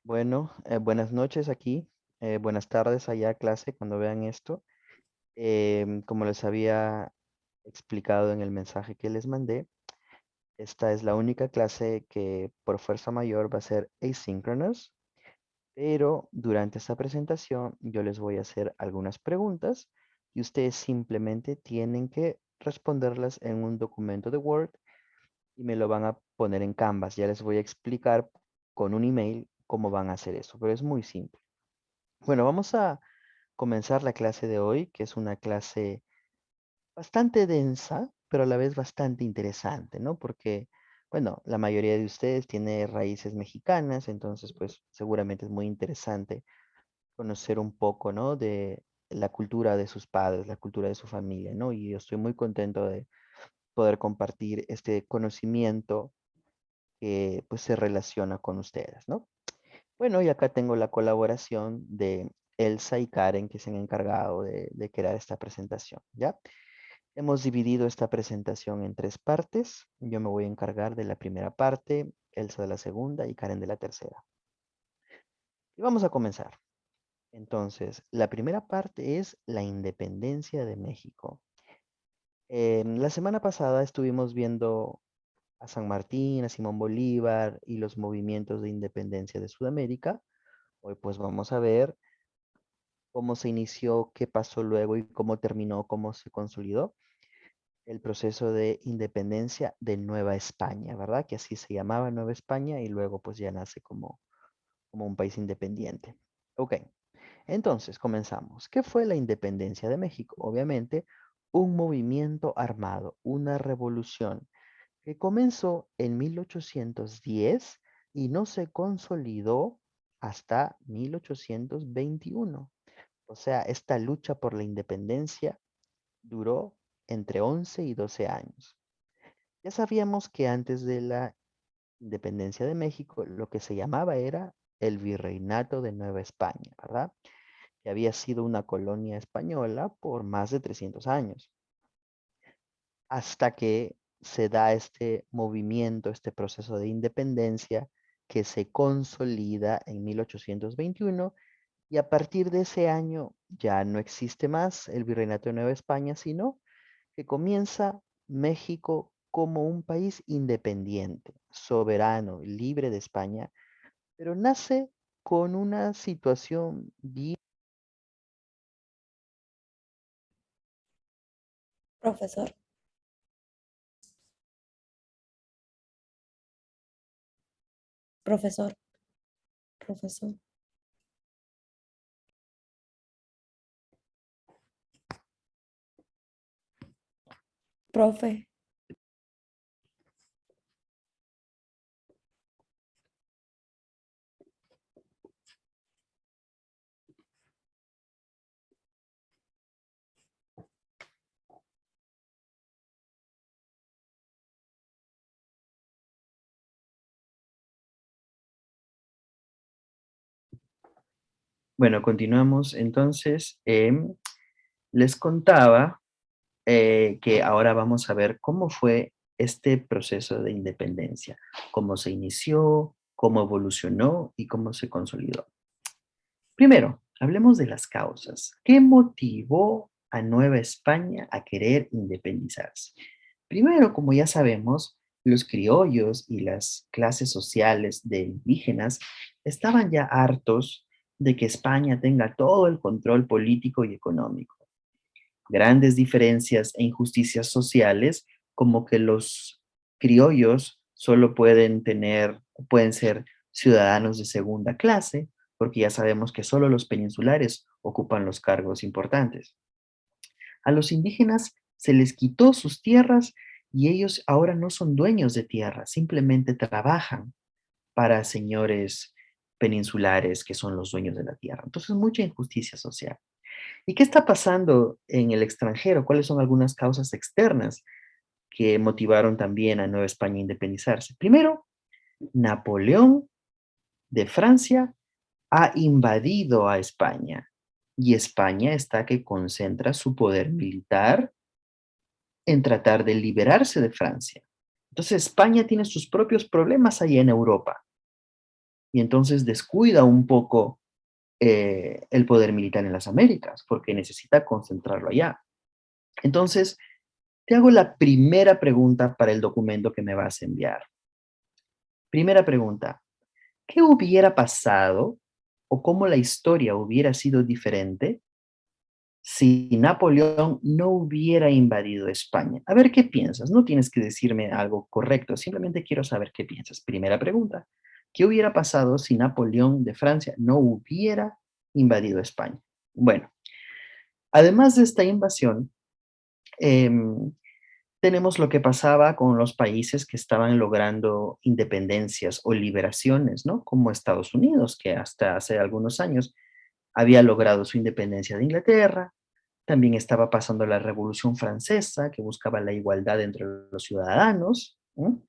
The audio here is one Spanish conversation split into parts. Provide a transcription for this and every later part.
Bueno, buenas noches aquí, buenas tardes allá clase cuando vean esto. Como les había explicado en el mensaje que les mandé, esta es la única clase que por fuerza mayor va a ser asynchronous, pero durante esta presentación yo les voy a hacer algunas preguntas y ustedes simplemente tienen que responderlas en un documento de Word y me lo van a poner en Canvas. Ya les voy a explicar con un email cómo van a hacer eso, pero es muy simple. Bueno, vamos a comenzar la clase de hoy, que es una clase bastante densa, pero a la vez bastante interesante, ¿no? Porque, bueno, la mayoría de ustedes tiene raíces mexicanas, entonces, pues, seguramente es muy interesante conocer un poco, ¿no? De la cultura de sus padres, la cultura de su familia, ¿no? Y yo estoy muy contento de poder compartir este conocimiento que, pues, se relaciona con ustedes, ¿no? Bueno, y acá tengo la colaboración de Elsa y Karen que se han encargado de crear esta presentación, ¿ya? Hemos dividido esta presentación en tres partes. Yo me voy a encargar de la primera parte, Elsa de la segunda y Karen de la tercera. Y vamos a comenzar. Entonces, la primera parte es la independencia de México. La semana pasada estuvimos viendo a San Martín, a Simón Bolívar y los movimientos de independencia de Sudamérica. Hoy pues vamos a ver cómo se inició, qué pasó luego y cómo terminó, cómo se consolidó el proceso de independencia de Nueva España, ¿verdad? Que así se llamaba Nueva España y luego pues ya nace como un país independiente. Ok, entonces comenzamos. ¿Qué fue la independencia de México? Obviamente, un movimiento armado, una revolución que comenzó en 1810 y no se consolidó hasta 1821. O sea, esta lucha por la independencia duró entre 11 y 12 años. Ya sabíamos que antes de la independencia de México, lo que se llamaba era el Virreinato de Nueva España, ¿verdad? Que había sido una colonia española por más de 300 años, hasta que se da este movimiento, este proceso de independencia que se consolida en 1821 y a partir de ese año ya no existe más el Virreinato de Nueva España, sino que comienza México como un país independiente, soberano, libre de España, pero nace con una situación bien. Profesor, profesor, profesor, profe, Bueno, continuamos entonces. Les contaba que ahora vamos a ver cómo fue este proceso de independencia, cómo se inició, cómo evolucionó y cómo se consolidó. Primero, hablemos de las causas. ¿Qué motivó a Nueva España a querer independizarse? Primero, como ya sabemos, los criollos y las clases sociales de indígenas estaban ya hartos de que España tenga todo el control político y económico. Grandes diferencias e injusticias sociales, como que los criollos solo pueden ser ciudadanos de segunda clase, porque ya sabemos que solo los peninsulares ocupan los cargos importantes. A los indígenas se les quitó sus tierras y ellos ahora no son dueños de tierra, simplemente trabajan para señores peninsulares que son los dueños de la tierra. Entonces, mucha injusticia social. ¿Y qué está pasando en el extranjero? ¿Cuáles son algunas causas externas que motivaron también a Nueva España a independizarse? Primero, Napoleón de Francia ha invadido a España y España está que concentra su poder militar en tratar de liberarse de Francia. Entonces España tiene sus propios problemas allá en Europa y entonces descuida un poco el poder militar en las Américas, porque necesita concentrarlo allá. Entonces, te hago la primera pregunta para el documento que me vas a enviar. Primera pregunta, ¿qué hubiera pasado o cómo la historia hubiera sido diferente si Napoleón no hubiera invadido España? A ver qué piensas. No tienes que decirme algo correcto, simplemente quiero saber qué piensas. Primera pregunta, ¿qué hubiera pasado si Napoleón de Francia no hubiera invadido España? Bueno, además de esta invasión, em, tenemos lo que pasaba con los países que estaban logrando independencias o liberaciones, ¿no? Como Estados Unidos, que hasta hace algunos años había logrado su independencia de Inglaterra. También estaba pasando la Revolución Francesa, que buscaba la igualdad entre los ciudadanos, ¿no?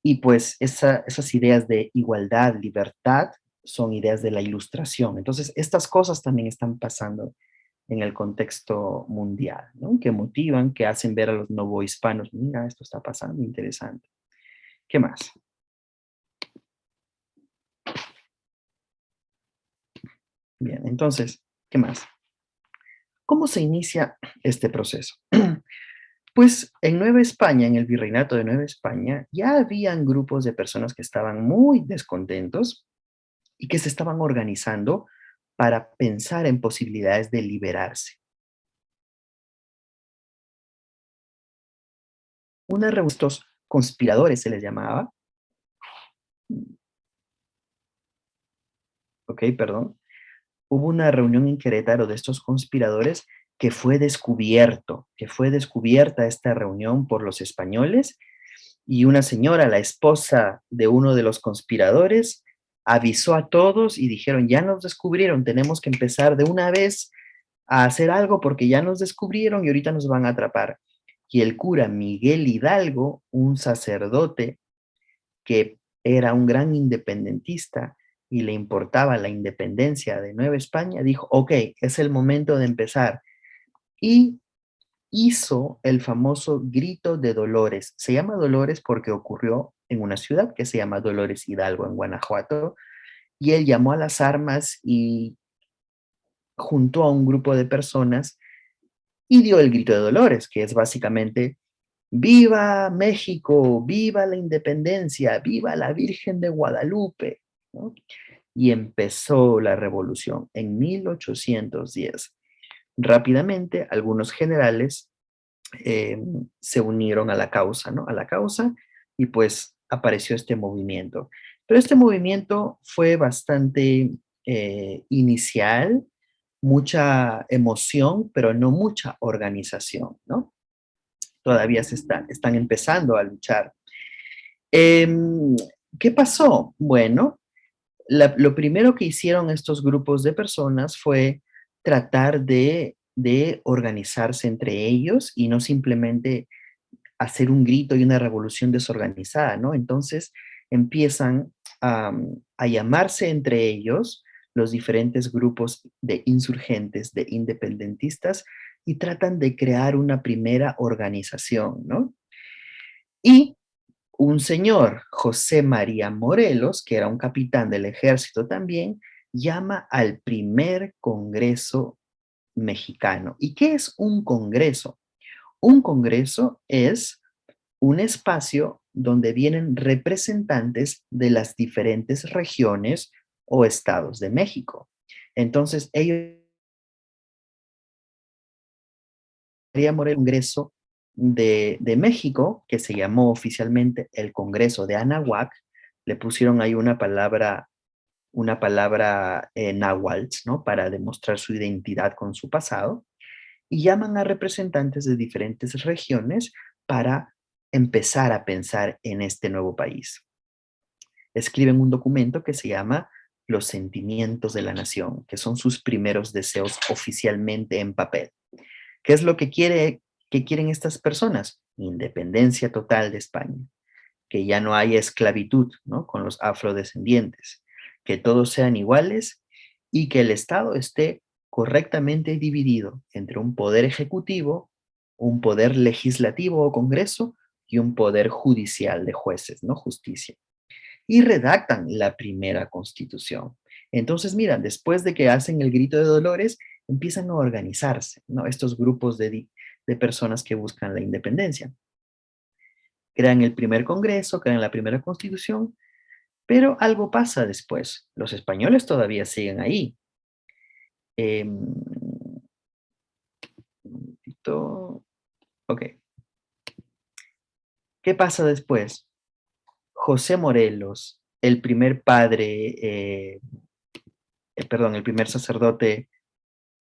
Y pues esas ideas de igualdad, libertad, son ideas de la Ilustración. Entonces, estas cosas también están pasando en el contexto mundial, ¿no? Que motivan, que hacen ver a los novohispanos, mira, esto está pasando, interesante. ¿Qué más? Bien, entonces, ¿qué más? ¿Cómo se inicia este proceso? Pues en Nueva España, en el Virreinato de Nueva España, ya habían grupos de personas que estaban muy descontentos y que se estaban organizando para pensar en posibilidades de liberarse. Una reunión, estos conspiradores se les llamaba, ok, perdón, hubo una reunión en Querétaro de estos conspiradores que fue descubierta esta reunión por los españoles y una señora, la esposa de uno de los conspiradores, avisó a todos y dijeron, ya nos descubrieron, tenemos que empezar de una vez a hacer algo porque ya nos descubrieron y ahorita nos van a atrapar. Y el cura Miguel Hidalgo, un sacerdote que era un gran independentista y le importaba la independencia de Nueva España, dijo, ok, es el momento de empezar. Y hizo el famoso Grito de Dolores. Se llama Dolores porque ocurrió en una ciudad que se llama Dolores Hidalgo, en Guanajuato, y él llamó a las armas y juntó a un grupo de personas y dio el Grito de Dolores, que es básicamente ¡Viva México! ¡Viva la independencia! ¡Viva la Virgen de Guadalupe! ¿No? Y empezó la revolución en 1810. Rápidamente, algunos generales eh, se unieron a la causa, ¿no? A la causa y pues apareció este movimiento. Pero este movimiento fue bastante inicial, mucha emoción, pero no mucha organización, ¿no? Todavía están empezando a luchar. Em, ¿Qué pasó? Bueno, lo primero que hicieron estos grupos de personas fue tratar de organizarse entre ellos y no simplemente hacer un grito y una revolución desorganizada, ¿no? Entonces empiezan a llamarse entre ellos los diferentes grupos de insurgentes, de independentistas, y tratan de crear una primera organización, ¿no? Y un señor, José María Morelos, que era un capitán del ejército también, llama al primer Congreso mexicano. ¿Y qué es un congreso? Un congreso es un espacio donde vienen representantes de las diferentes regiones o estados de México. Entonces, ellos querían el Congreso de México, que se llamó oficialmente el Congreso de Anahuac, le pusieron ahí una palabra náhuatl, ¿no? Para demostrar su identidad con su pasado, y llaman a representantes de diferentes regiones para empezar a pensar en este nuevo país. Escriben un documento que se llama Los Sentimientos de la Nación, que son sus primeros deseos oficialmente en papel. ¿Qué es lo que quieren estas personas? Independencia total de España, que ya no haya esclavitud, ¿no? Con los afrodescendientes, que todos sean iguales y que el Estado esté correctamente dividido entre un poder ejecutivo, un poder legislativo o congreso y un poder judicial de jueces, ¿no? Justicia. y redactan la primera constitución. Entonces, mira, después de que hacen el grito de Dolores, empiezan a organizarse, ¿no? Estos grupos de personas que buscan la independencia. Crean el primer congreso, crean la primera constitución, pero algo pasa después. Los españoles todavía siguen ahí. Un momentito. Ok. ¿Qué pasa después? José Morelos, el primer padre, perdón, el primer sacerdote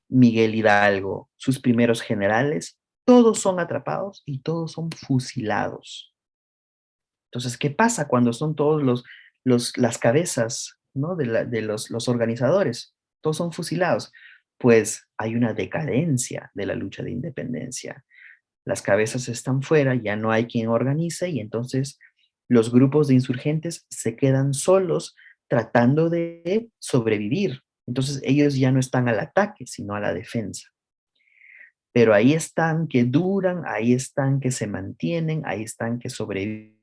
Miguel Hidalgo, sus primeros generales, todos son atrapados y todos son fusilados. Entonces, ¿qué pasa cuando son todos las cabezas, ¿no? de los organizadores? Todos son fusilados. Pues hay una decadencia de la lucha de independencia. Las cabezas están fuera, ya no hay quien organice y entonces los grupos de insurgentes se quedan solos tratando de sobrevivir. Entonces ellos ya no están al ataque, sino a la defensa. Pero ahí están que duran, ahí están que se mantienen, ahí están que sobreviven.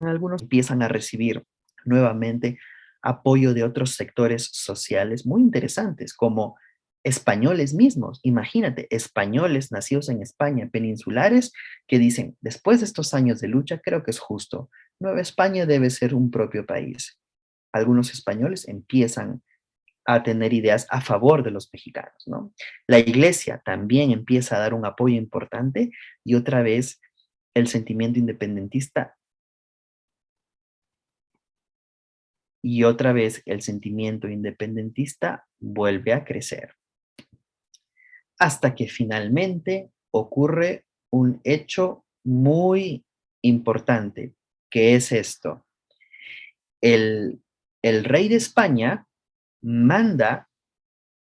Algunos empiezan a recibir nuevamente apoyo de otros sectores sociales muy interesantes, como españoles mismos. Imagínate, españoles nacidos en España, peninsulares, que dicen, después de estos años de lucha, creo que es justo. Nueva España debe ser un propio país. Algunos españoles empiezan a tener ideas a favor de los mexicanos, ¿no? La iglesia también empieza a dar un apoyo importante y otra vez el sentimiento independentista y otra vez el sentimiento independentista vuelve a crecer. Hasta que finalmente ocurre un hecho muy importante, que es esto. El, el rey de España manda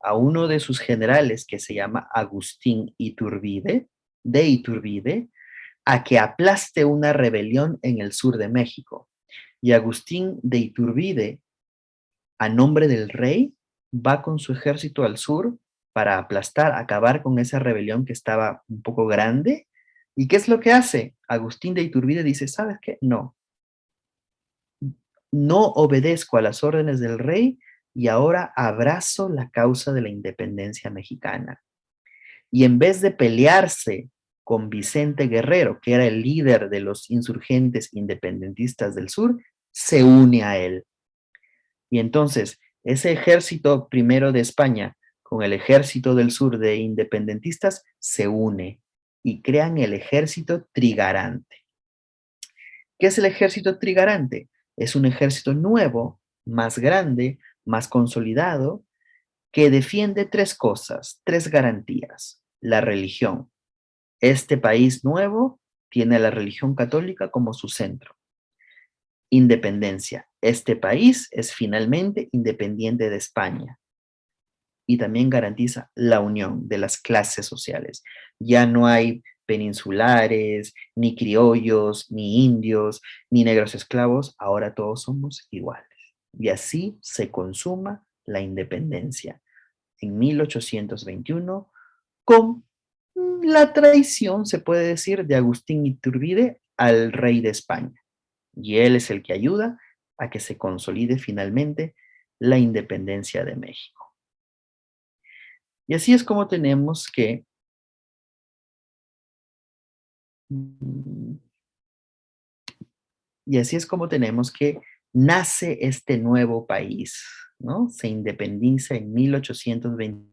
a uno de sus generales, que se llama Agustín de Iturbide, a que aplaste una rebelión en el sur de México. Y Agustín de Iturbide, a nombre del rey, va con su ejército al sur para aplastar, acabar con esa rebelión que estaba un poco grande. ¿Y qué es lo que hace? Agustín de Iturbide dice, ¿sabes qué? No obedezco a las órdenes del rey y ahora abrazo la causa de la independencia mexicana. Y en vez de pelearse con Vicente Guerrero, que era el líder de los insurgentes independentistas del sur, se une a él. Y entonces, ese ejército primero de España con el ejército del sur de independentistas se une y crean el ejército trigarante. ¿Qué es el ejército trigarante? Es un ejército nuevo, más grande, más consolidado, que defiende tres cosas, tres garantías. La religión. Este país nuevo tiene a la religión católica como su centro. Independencia. Este país es finalmente independiente de España y también garantiza la unión de las clases sociales. Ya no hay peninsulares, ni criollos, ni indios, ni negros esclavos, ahora todos somos iguales. Y así se consuma la independencia en 1821 con la traición, se puede decir, de Agustín Iturbide al rey de España. Y él es el que ayuda a que se consolide finalmente la independencia de México. Y así es como tenemos que y así es como tenemos que nace este nuevo país, ¿no? Se independiza en 1820.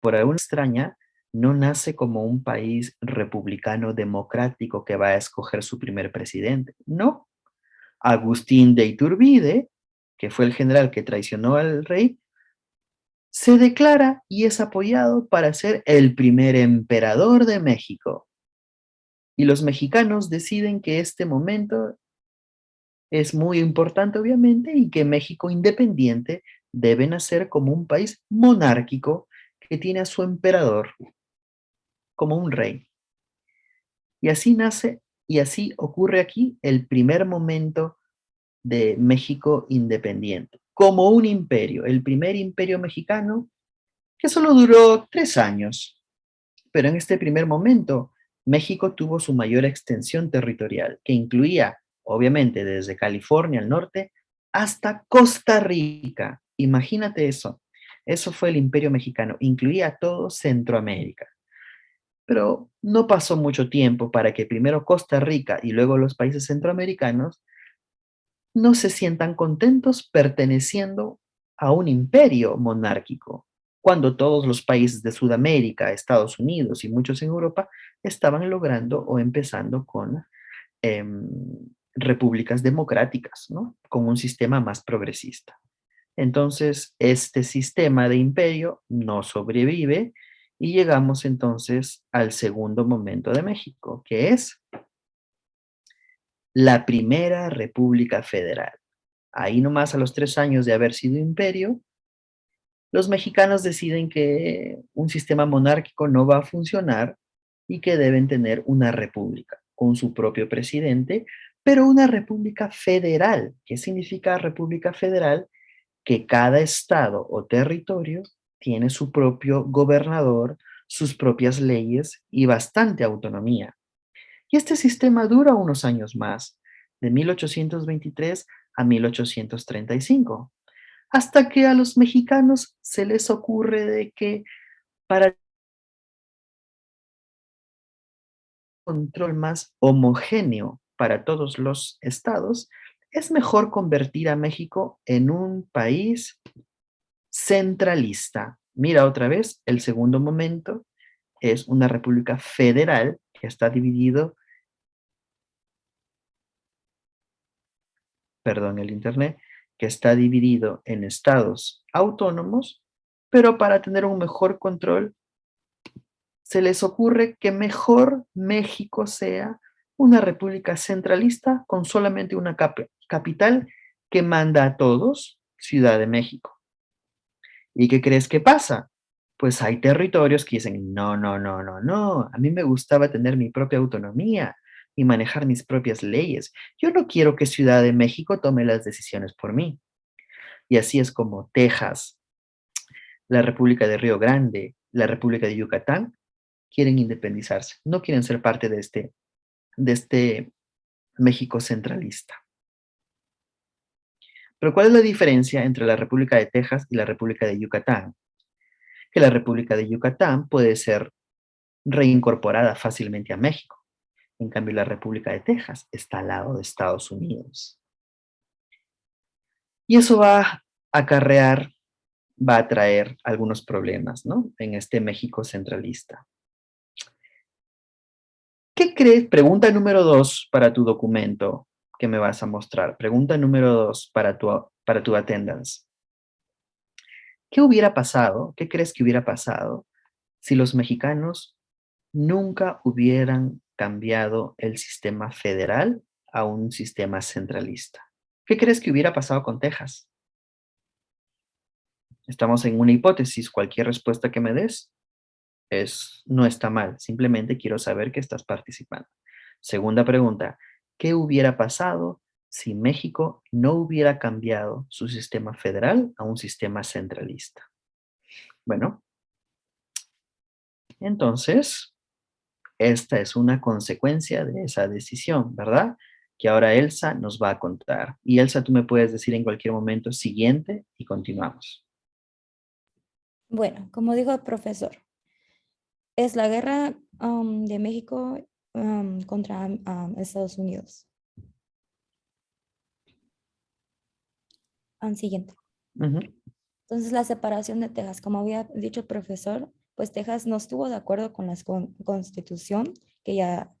Por alguna extraña, no nace como un país republicano democrático que va a escoger su primer presidente. No. Agustín de Iturbide, que fue el general que traicionó al rey, se declara y es apoyado para ser el primer emperador de México. Y los mexicanos deciden que este momento es muy importante, obviamente, y que México independiente debe nacer como un país monárquico que tiene a su emperador como un rey. Y así nace, y así ocurre aquí el primer momento de México independiente, como un imperio, el primer imperio mexicano que solo duró 3 años, pero en este primer momento México tuvo su mayor extensión territorial, que incluía, obviamente, desde California al norte hasta Costa Rica. Imagínate eso. Eso fue el Imperio Mexicano, incluía todo Centroamérica. Pero no pasó mucho tiempo para que primero Costa Rica y luego los países centroamericanos no se sientan contentos perteneciendo a un imperio monárquico, cuando todos los países de Sudamérica, Estados Unidos y muchos en Europa estaban logrando o empezando con em, repúblicas democráticas, ¿no? Con un sistema más progresista. Entonces, este sistema de imperio no sobrevive y llegamos entonces al segundo momento de México, que es la primera República Federal. Ahí nomás a los 3 años de haber sido imperio, los mexicanos deciden que un sistema monárquico no va a funcionar y que deben tener una república con su propio presidente, pero una república federal. ¿Qué significa república federal? Que cada estado o territorio tiene su propio gobernador, sus propias leyes y bastante autonomía. Y este sistema dura unos años más, de 1823 a 1835, hasta que a los mexicanos se les ocurre de que para control más homogéneo para todos los estados, es mejor convertir a México en un país centralista. Mira otra vez, el segundo momento es una república federal que está dividido, perdón, el internet, que está dividido en estados autónomos, pero para tener un mejor control se les ocurre que mejor México sea una república centralista con solamente una capital que manda a todos, Ciudad de México. ¿Y qué crees que pasa? Pues hay territorios que dicen, no, no, no, no, no, a mí me gustaba tener mi propia autonomía y manejar mis propias leyes. Yo no quiero que Ciudad de México tome las decisiones por mí. Y así es como Texas, la República de Río Grande, la República de Yucatán quieren independizarse, no quieren ser parte de este México centralista. Pero ¿cuál es la diferencia entre la República de Texas y la República de Yucatán? Que la República de Yucatán puede ser reincorporada fácilmente a México. En cambio, la República de Texas está al lado de Estados Unidos. Y eso va a acarrear, va a traer algunos problemas, ¿no? En este México centralista. ¿Qué crees? Pregunta número 2 para tu documento que me vas a mostrar. Pregunta número 2 para tu attendance. ¿Qué hubiera pasado? ¿Qué crees que hubiera pasado si los mexicanos nunca hubieran cambiado el sistema federal a un sistema centralista? ¿Qué crees que hubiera pasado con Texas? Estamos en una hipótesis. Cualquier respuesta que me des no está mal. Simplemente quiero saber que estás participando. Segunda pregunta. ¿Qué hubiera pasado si México no hubiera cambiado su sistema federal a un sistema centralista? Bueno, entonces, esta es una consecuencia de esa decisión, ¿verdad? Que ahora Elsa nos va a contar. Y Elsa, tú me puedes decir en cualquier momento siguiente y continuamos. Bueno, como dijo el profesor, es la guerra de México contra Estados Unidos. Siguiente. Ujú. Entonces, la separación de Texas, como había dicho el profesor, pues Texas no estuvo de acuerdo con la constitución, que ya,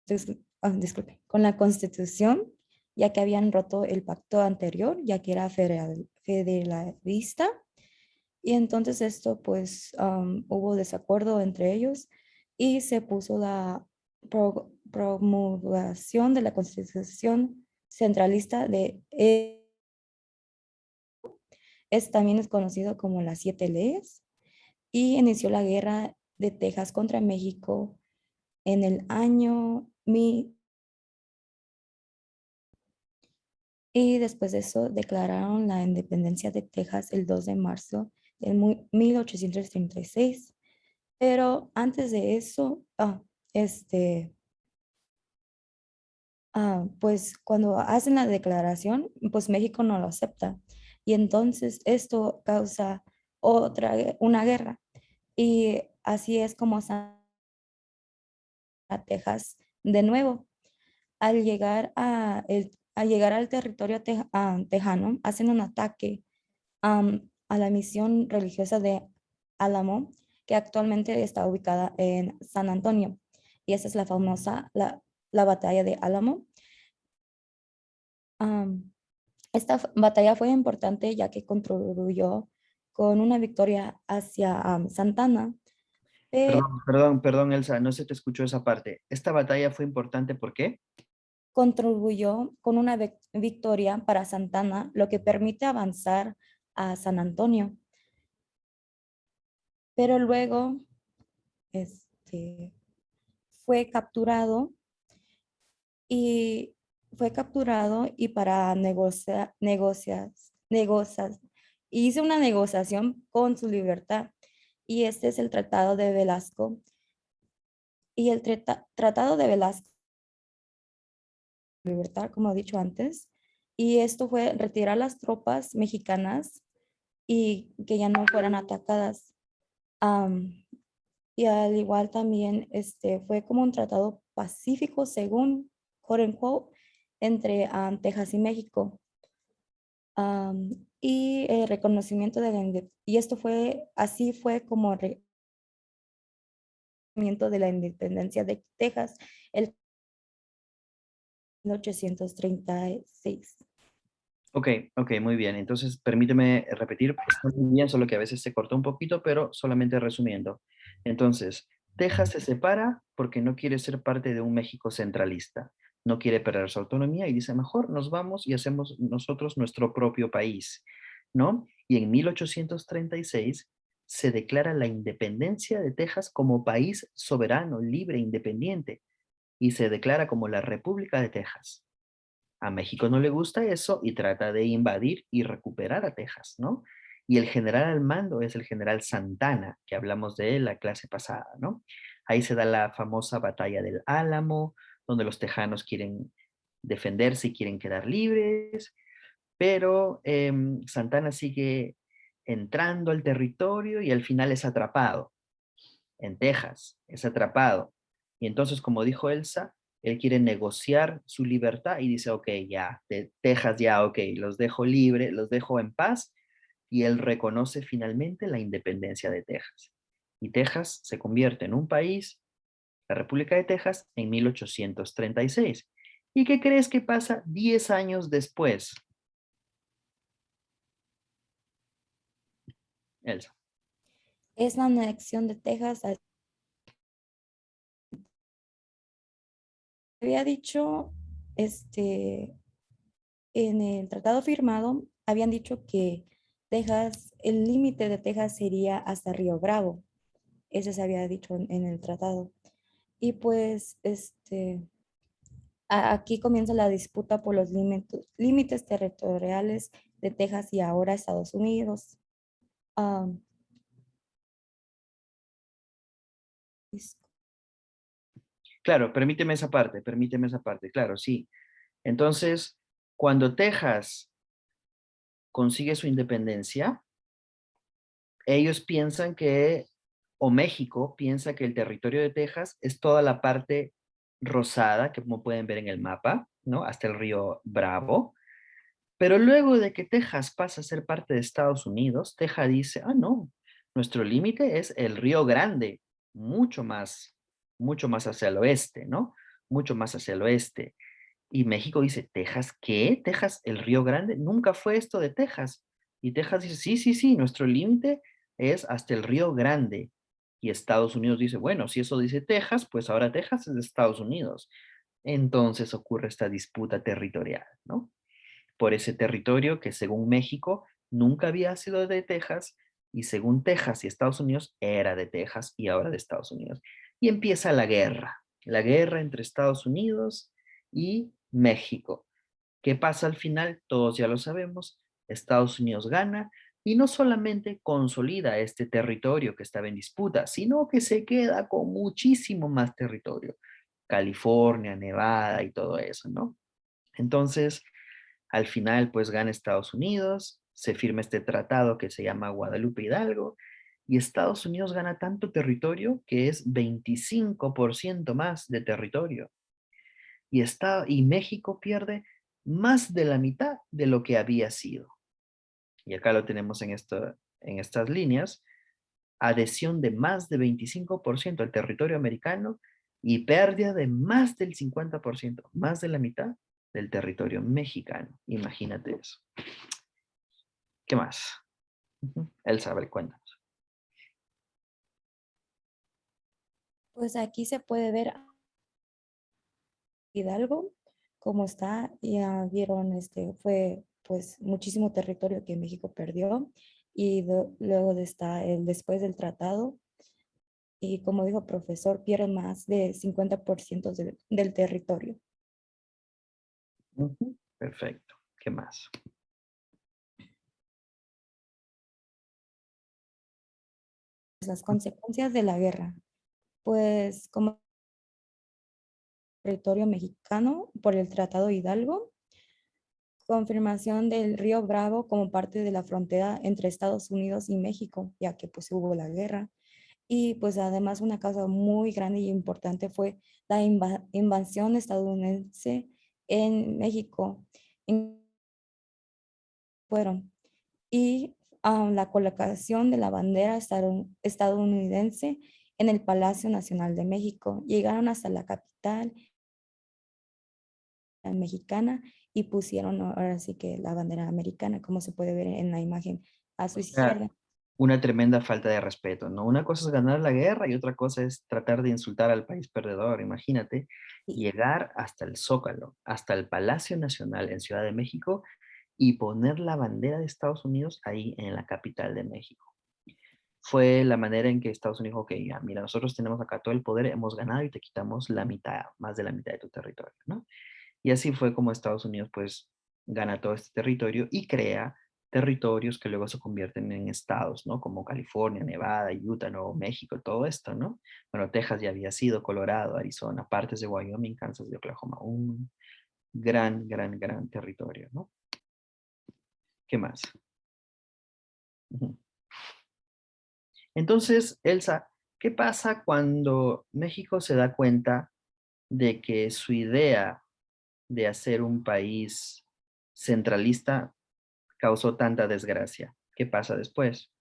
disculpe, con la constitución, ya que habían roto el pacto anterior, ya que era federalista. Y entonces esto, pues, hubo desacuerdo entre ellos y se puso la promulgación de la constitución centralista también es conocido como las 7 leyes, y inició la guerra de Texas contra México en el año y después de eso declararon la independencia de Texas el 2 de marzo de 1836. Pero antes de eso, este, pues cuando hacen la declaración, pues México no lo acepta. Y entonces esto causa una guerra. Y así es como a Texas de nuevo. Al llegar al territorio tejano, hacen un ataque a la misión religiosa de Álamo, que actualmente está ubicada en San Antonio. Y esa es la famosa, la batalla de Álamo. Am, Esta batalla fue importante ya que contribuyó con una victoria hacia Santana, pero Perdón, Elsa, no se te escuchó esa parte. Esta batalla fue importante, ¿por qué? contribuyó con una victoria para Santana, lo que permite avanzar a San Antonio. Pero luego este, fue capturado y para hizo una negociación con su libertad. Y este es el Tratado de Velasco. Y el Tratado de Velasco, libertad, como he dicho antes, y esto fue retirar las tropas mexicanas y que ya no fueran atacadas. Am, y al igual también fue como un tratado pacífico, según quote unquote, entre Texas y México. Y reconocimiento de y esto así fue como reconocimiento de la independencia de Texas el 1836. Ok, ok, muy bien. Entonces, permíteme repetir, está muy bien, solo que a veces se cortó un poquito, pero solamente resumiendo. Entonces, Texas se separa porque no quiere ser parte de un México centralista, no quiere perder su autonomía y dice, mejor nos vamos y hacemos nosotros nuestro propio país, ¿no? Y en 1836 se declara la independencia de Texas como país soberano, libre, independiente, y se declara como la República de Texas. A México no le gusta eso y trata de invadir y recuperar a Texas, ¿no? Y el general al mando es el general Santana, que hablamos de él la clase pasada, ¿no? Ahí se da la famosa batalla del Álamo, donde los tejanos quieren defenderse y quieren quedar libres, pero Santana sigue entrando al territorio y al final es atrapado en Texas, es atrapado. Y entonces, como dijo Elsa, él quiere negociar su libertad y dice, ok, ya, de Texas ya, ok, los dejo libre, los dejo en paz, y él reconoce finalmente la independencia de Texas. Y Texas se convierte en un país, la República de Texas, en 1836. ¿Y qué crees que pasa 10 años después, Elsa? Es la anexión de Texas. Había dicho, en el tratado firmado, habían dicho que el límite de Texas sería hasta Río Bravo. Eso se había dicho en el tratado. Y pues, aquí comienza la disputa por los límites territoriales de Texas y ahora Estados Unidos. Am, Claro, permíteme esa parte, claro, sí. Entonces, cuando Texas consigue su independencia, ellos piensan que, o México piensa que el territorio de Texas es toda la parte rosada, que como pueden ver en el mapa, ¿no? Hasta el río Bravo. Pero luego de que Texas pasa a ser parte de Estados Unidos, Texas dice, ah, no, nuestro límite es el Río Grande, mucho más hacia el oeste, ¿no? Mucho más hacia el oeste. Y México dice, ¿Texas qué? ¿Texas el Río Grande? Nunca fue esto de Texas. Y Texas dice, sí, sí, sí, nuestro límite es hasta el Río Grande. Y Estados Unidos dice, bueno, si eso dice Texas, pues ahora Texas es de Estados Unidos. Entonces ocurre esta disputa territorial, ¿no? Por ese territorio que según México nunca había sido de Texas y según Texas y Estados Unidos era de Texas y ahora de Estados Unidos. Y empieza la guerra entre Estados Unidos y México. ¿Qué pasa al final? Todos ya lo sabemos. Estados Unidos gana, Y no solamente consolida este territorio que estaba en disputa, sino que se queda con muchísimo más territorio. California, Nevada y todo eso, ¿no? Entonces, al final, pues gana Estados Unidos, se firma este tratado que se llama Guadalupe Hidalgo, y Estados Unidos gana tanto territorio que es 25% más de territorio. Y México pierde más de la mitad de lo que había sido. Y acá lo tenemos en estas líneas, adhesión de más de 25% al territorio americano y pérdida de más del 50%, más de la mitad del territorio mexicano. Imagínate eso. ¿Qué más? Él sabe, cuéntanos. Pues aquí se puede ver Hidalgo, como está, ya vieron, fue pues muchísimo territorio que México perdió y luego está el después del tratado y como dijo el profesor, pierde más de 50% del territorio. Perfecto. ¿Qué más? Las consecuencias de la guerra, pues como territorio mexicano por el Tratado Hidalgo, confirmación del Río Bravo como parte de la frontera entre Estados Unidos y México, ya que pues hubo la guerra. Y pues además una causa muy grande y importante fue la invasión estadounidense en México. Fueron. Y la colocación de la bandera estadounidense en el Palacio Nacional de México. Llegaron hasta la capital mexicana y pusieron ahora sí que la bandera americana, como se puede ver en la imagen a su O sea, izquierda. una tremenda falta de respeto, ¿no? Una cosa es ganar la guerra y otra cosa es tratar de insultar al país perdedor. Imagínate Y, llegar hasta el Zócalo, hasta el Palacio Nacional en Ciudad de México y poner la bandera de Estados Unidos ahí en la capital de México. Fue la manera en que Estados Unidos dijo, ok, ya, mira, nosotros tenemos acá todo el poder, hemos ganado y te quitamos la mitad, más de la mitad de tu territorio, ¿no? Y así fue como Estados Unidos pues gana todo este territorio y crea territorios que luego se convierten en estados, ¿no? Como California, Nevada, Utah, Nuevo México, todo esto, ¿no? Bueno, Texas ya había sido, Colorado, Arizona, partes de Wyoming, Kansas y Oklahoma. Un gran, gran, gran territorio, ¿no? ¿Qué más? Ujú. Entonces, Elsa, ¿qué pasa cuando México se da cuenta de que su idea de hacer un país centralista causó tanta desgracia? ¿Qué pasa después?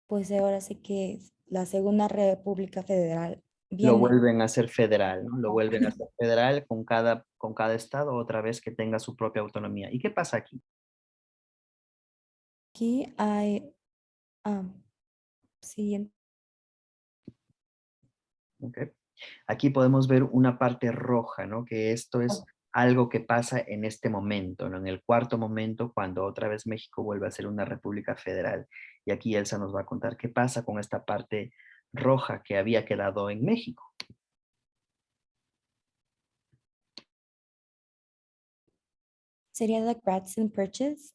pues ahora sí que la Segunda República Federal Lo viene. vuelven a hacer federal, ¿no? Lo vuelven a hacer federal con cada estado otra vez que tenga su propia autonomía. ¿Y qué pasa aquí? Aquí hay, ah, siguiente. ¿Ok? Aquí podemos ver una parte roja, ¿no? Que esto es algo que pasa en este momento, ¿no? En el cuarto momento, cuando otra vez México vuelve a ser una república federal. Y aquí Elsa nos va a contar qué pasa con esta parte roja que había quedado en México. Sería la Cranston Purchase.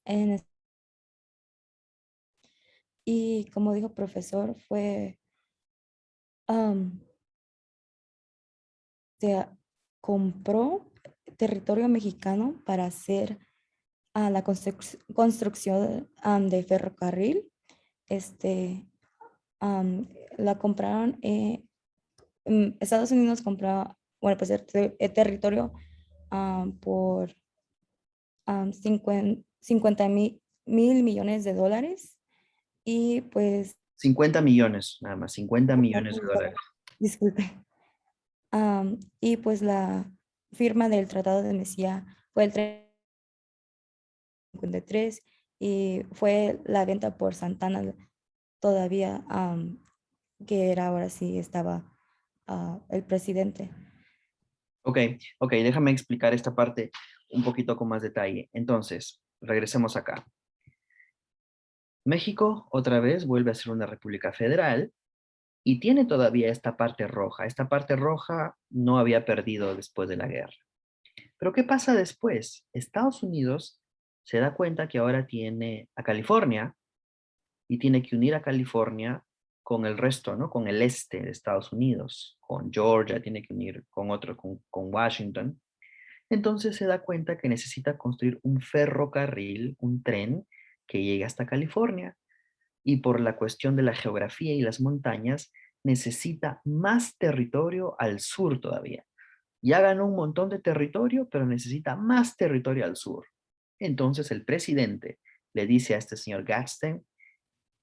Y como dijo el profesor, fue, um, se compró territorio mexicano para hacer la construcción de ferrocarril. Este, um, la compraron, Estados Unidos compró, bueno, pues el territorio por 50 mil millones de dólares y pues 50 millones, nada más, 50 millones de dólares. disculpe. Y pues la firma del Tratado de Mesía fue el 53 y fue la venta por Santana todavía, que era ahora sí estaba el presidente. Ok, ok, déjame explicar esta parte un poquito con más detalle. Entonces, regresemos acá. México otra vez vuelve a ser una república federal y tiene todavía esta parte roja. Esta parte roja no había perdido después de la guerra. Pero ¿qué pasa después? Estados Unidos se da cuenta que ahora tiene a California y tiene que unir a California con el resto, ¿no? Con el este de Estados Unidos, con Georgia, tiene que unir con otro, con Washington. Entonces se da cuenta que necesita construir un ferrocarril, un tren que llegue hasta California. Y por la cuestión de la geografía y las montañas, necesita más territorio al sur todavía. Ya ganó un montón de territorio, pero necesita más territorio al sur. Entonces el presidente le dice a este señor Gadsden,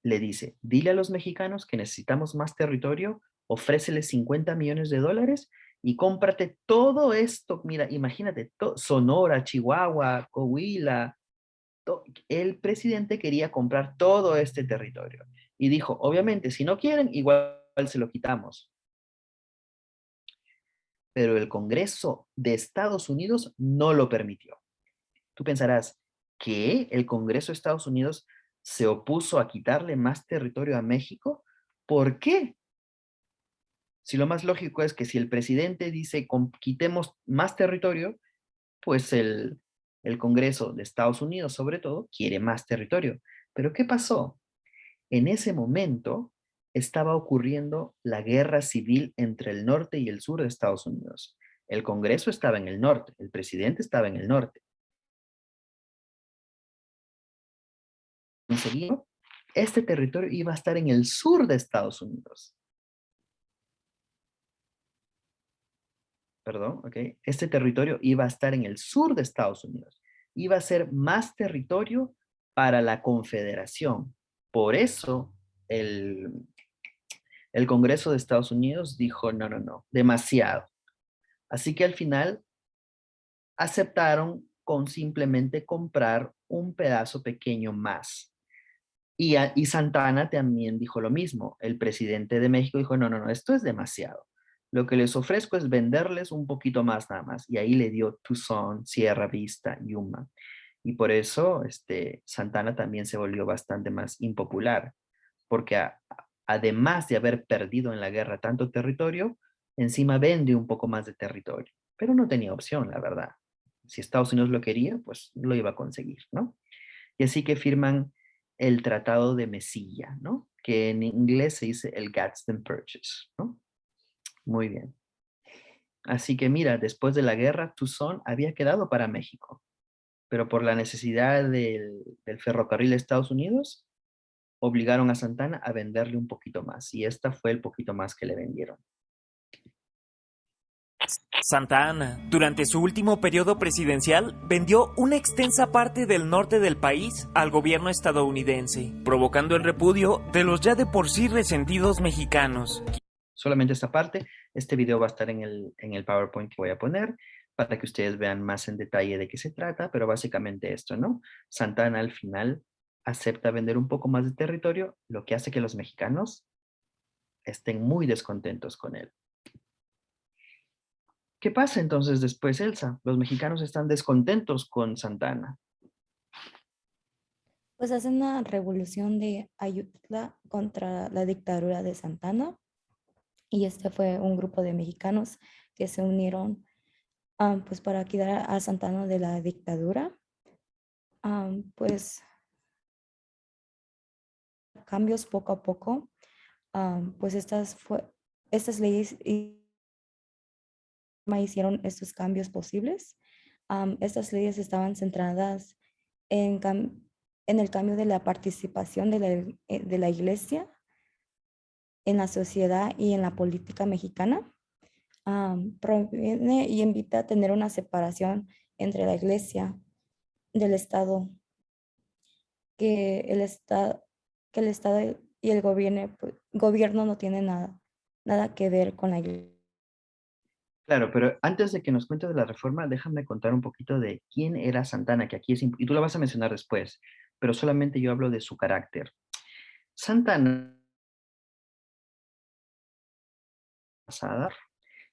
le dice, dile a los mexicanos que necesitamos más territorio, ofréceles 50 millones de dólares y cómprate todo esto. Mira, imagínate, Sonora, Chihuahua, Coahuila. El presidente quería comprar todo este territorio y dijo, obviamente, si no quieren, igual se lo quitamos. Pero el Congreso de Estados Unidos no lo permitió. Tú pensarás, ¿que el Congreso de Estados Unidos se opuso a quitarle más territorio a México? ¿Por qué? Si lo más lógico es que si el presidente dice quitemos más territorio, pues el Congreso de Estados Unidos, sobre todo, quiere más territorio. Pero ¿qué pasó? En ese momento estaba ocurriendo la guerra civil entre el norte y el sur de Estados Unidos. El Congreso estaba en el norte, el presidente estaba en el norte. Enseguida, este territorio iba a estar en el sur de Estados Unidos. Perdón, ¿ok? Este territorio iba a estar en el sur de Estados Unidos. Iba a ser más territorio para la Confederación. Por eso el Congreso de Estados Unidos dijo, no, no, no, demasiado. Así que al final aceptaron con simplemente comprar un pedazo pequeño más. Y Santana también dijo lo mismo. El presidente de México dijo, no, no, no, esto es demasiado. Lo que les ofrezco es venderles un poquito más nada más. Y ahí le dio Tucson, Sierra Vista, Yuma. Y por eso Santana también se volvió bastante más impopular, porque además de haber perdido en la guerra tanto territorio, encima vende un poco más de territorio. Pero no tenía opción, la verdad. Si Estados Unidos lo quería, pues lo iba a conseguir, ¿no? Y así que firman el Tratado de Mesilla, ¿no? Que en inglés se dice el Gadsden Purchase, ¿no? Muy bien. Así que mira, después de la guerra, Tucson había quedado para México, pero por la necesidad del ferrocarril de Estados Unidos, obligaron a Santana a venderle un poquito más, y esta fue el poquito más que le vendieron. Santa Anna, durante su último periodo presidencial, vendió una extensa parte del norte del país al gobierno estadounidense, provocando el repudio de los ya de por sí resentidos mexicanos. Solamente esta parte. Este video va a estar en el PowerPoint que voy a poner para que ustedes vean más en detalle de qué se trata, pero básicamente esto, ¿no? Santana al final acepta vender un poco más de territorio, lo que hace que los mexicanos estén muy descontentos con él. ¿Qué pasa entonces después, Elsa? Los mexicanos están descontentos con Santana. Pues hacen una revolución de Ayutla contra la dictadura de Santana. Y este fue un grupo de mexicanos que se unieron pues para quitar a Santana de la dictadura. Pues cambios poco a poco. Pues estas leyes hicieron estos cambios posibles. Estas leyes estaban centradas en el cambio de la participación de la iglesia en la sociedad y en la política mexicana. Proviene y invita a tener una separación entre la iglesia del Estado, que el Estado y el gobierno no tienen nada que ver con la iglesia. Claro, pero antes de que nos cuentes de la reforma, déjame contar un poquito de quién era Santana, que aquí y tú lo vas a mencionar después, pero solamente yo hablo de su carácter. Santana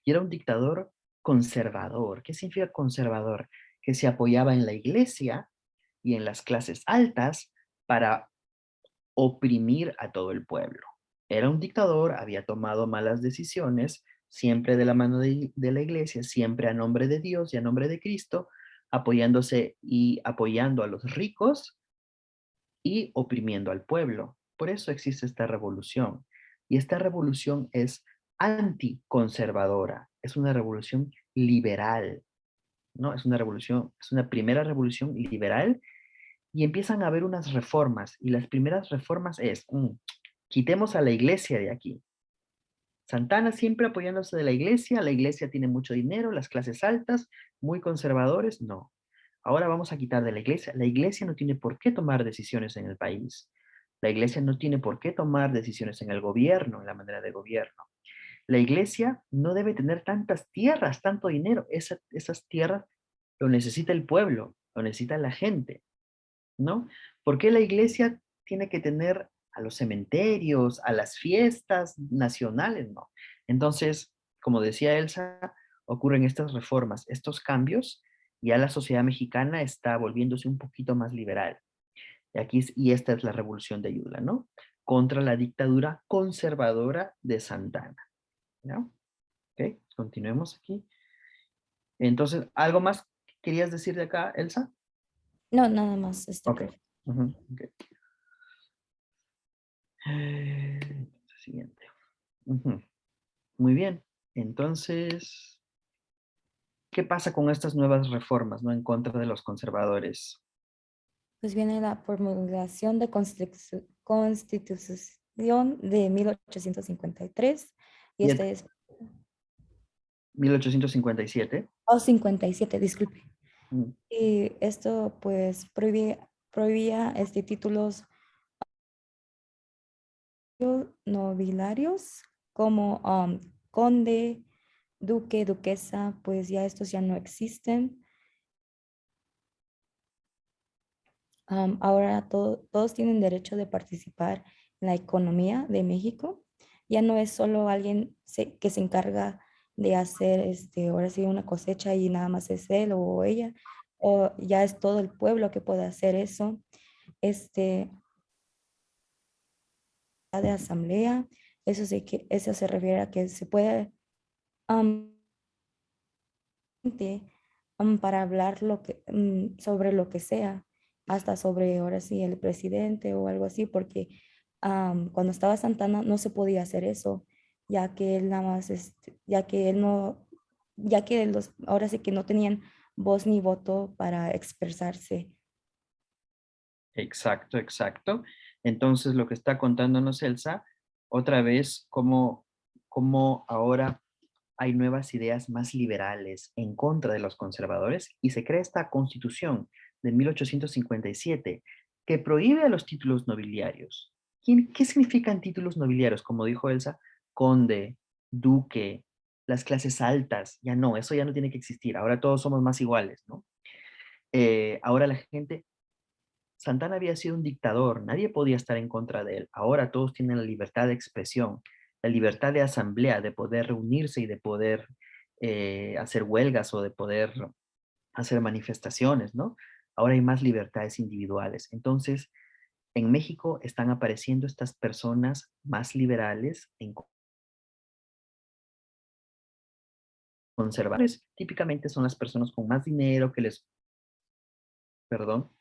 y era un dictador conservador. ¿Qué significa conservador? Que se apoyaba en la iglesia y en las clases altas para oprimir a todo el pueblo. Era un dictador, había tomado malas decisiones, siempre de la mano de la iglesia, siempre a nombre de Dios y a nombre de Cristo, apoyándose y apoyando a los ricos y oprimiendo al pueblo. Por eso existe esta revolución. Y esta revolución es anticonservadora, es una revolución liberal, ¿no? Es una revolución, es una primera revolución liberal y empiezan a haber unas reformas. Y las primeras reformas es, quitemos a la iglesia de aquí. Santana siempre apoyándose de la iglesia tiene mucho dinero, las clases altas, muy conservadores, no. Ahora vamos a quitar de la iglesia no tiene por qué tomar decisiones en el país, la iglesia no tiene por qué tomar decisiones en el gobierno, en la manera de gobierno. La iglesia no debe tener tantas tierras, tanto dinero, esas tierras lo necesita el pueblo, lo necesita la gente, ¿no? ¿Por qué la iglesia tiene que tener a los cementerios, a las fiestas nacionales? No. Entonces, como decía Elsa, ocurren estas reformas, estos cambios, y ya la sociedad mexicana está volviéndose un poquito más liberal. Y esta es la revolución de Ayutla, ¿no? Contra la dictadura conservadora de Santana, ¿no? Ok, continuemos aquí. Entonces, ¿algo más querías decir de acá, Elsa? No, nada más, Ok. perfecto. Ok. Siguiente. Ujú. Muy bien. Entonces, ¿qué pasa con estas nuevas reformas, no en contra de los conservadores? Pues viene la promulgación de Constitución de 1853 y Siete- este es, 1857. 57, disculpe. Mm, Y esto pues prohibía títulos nobiliarios como conde, duque, duquesa, pues ya estos ya no existen. Ahora todos tienen derecho de participar en la economía de México. Ya no es solo alguien que se encarga de hacer, ahora sí, una cosecha y nada más es él o ella, o ya es todo el pueblo que puede hacer eso. Este, de asamblea, eso se refiere a que se puede am, para hablar sobre lo que sea, hasta sobre ahora sí el presidente o algo así, porque cuando estaba Santana no se podía hacer eso, ya que él nada más, ya que él no, ya que ahora sí que no tenían voz ni voto para expresarse. exacto, exacto. Entonces, lo que está contándonos Elsa, otra vez, cómo ahora hay nuevas ideas más liberales en contra de los conservadores y se crea esta constitución de 1857 que prohíbe a los títulos nobiliarios. ¿Qué significan títulos nobiliarios? Como dijo Elsa, conde, duque, las clases altas, ya no, eso ya no tiene que existir, ahora todos somos más iguales, ¿no? Ahora la gente, Santana había sido un dictador, nadie podía estar en contra de él, ahora todos tienen la libertad de expresión, la libertad de asamblea, de poder reunirse y de poder hacer huelgas o de poder hacer manifestaciones, ¿no? Ahora hay más libertades individuales. Entonces, en México están apareciendo estas personas más liberales en conservadores. Típicamente son las personas con más dinero perdón,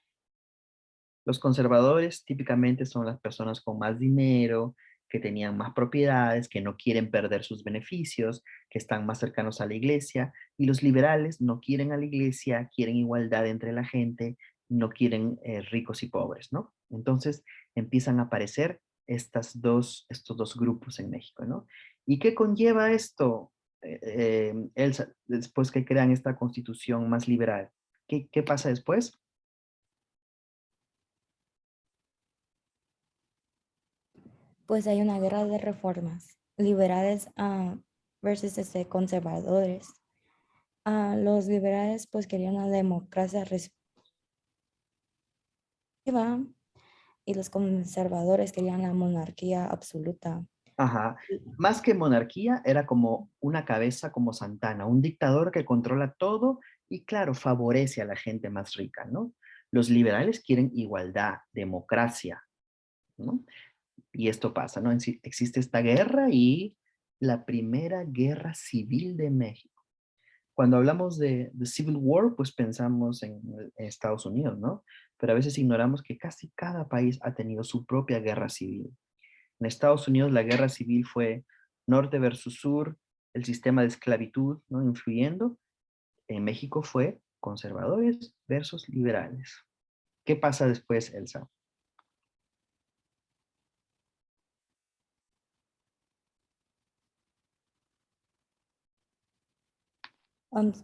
los conservadores típicamente son las personas con más dinero, que tenían más propiedades, que no quieren perder sus beneficios, que están más cercanos a la iglesia, y los liberales no quieren a la iglesia, quieren igualdad entre la gente, no quieren ricos y pobres, ¿no? Entonces empiezan a aparecer estos dos grupos en México, ¿no? ¿Y qué conlleva esto, Elsa, después que crean esta constitución más liberal? ¿Qué pasa después? Pues hay una guerra de reformas, liberales versus conservadores. Los liberales pues querían una democracia respectiva y los conservadores querían la monarquía absoluta. Ajá. Más que monarquía, era como una cabeza como Santana, un dictador que controla todo y claro, favorece a la gente más rica, ¿no? Los liberales quieren igualdad, democracia, ¿no? Y esto pasa, ¿no? Existe esta guerra y la primera guerra civil de México. Cuando hablamos de Civil War, pues pensamos en Estados Unidos, ¿no? Pero a veces ignoramos que casi cada país ha tenido su propia guerra civil. En Estados Unidos la guerra civil fue norte versus sur, el sistema de esclavitud, ¿no? Influyendo. En México fue conservadores versus liberales. ¿Qué pasa después, Elsa?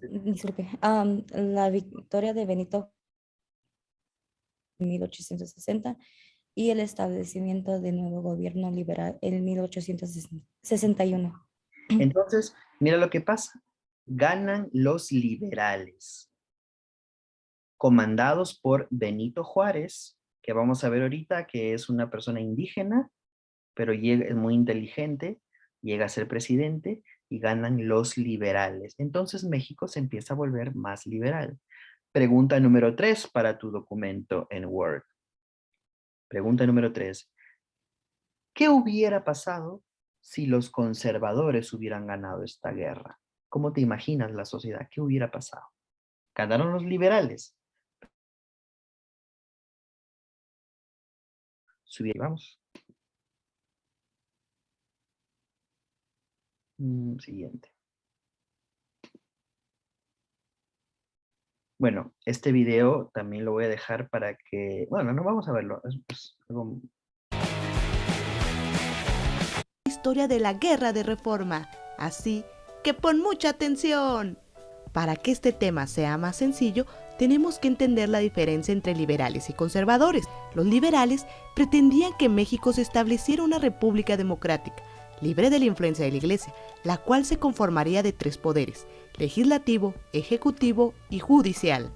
Disculpe, la victoria de Benito en 1860 y el establecimiento del nuevo gobierno liberal en 1861. Entonces, mira lo que pasa. Ganan los liberales, comandados por Benito Juárez, que vamos a ver ahorita que es una persona indígena, pero es muy inteligente, llega a ser presidente y ganan los liberales. Entonces México se empieza a volver más liberal. Pregunta número 3 para tu documento en Word. Pregunta número 3. ¿Qué hubiera pasado si los conservadores hubieran ganado esta guerra? ¿Cómo te imaginas la sociedad? ¿Qué hubiera pasado? Ganaron los liberales. Vamos. Siguiente. Bueno, este video también lo voy a dejar para que, bueno, no vamos a verlo. Es algo... Historia de la Guerra de Reforma, así que pon mucha atención. Para que este tema sea más sencillo, tenemos que entender la diferencia entre liberales y conservadores. Los liberales pretendían que México se estableciera una república democrática, libre de la influencia de la Iglesia, la cual se conformaría de 3 poderes: legislativo, ejecutivo y judicial.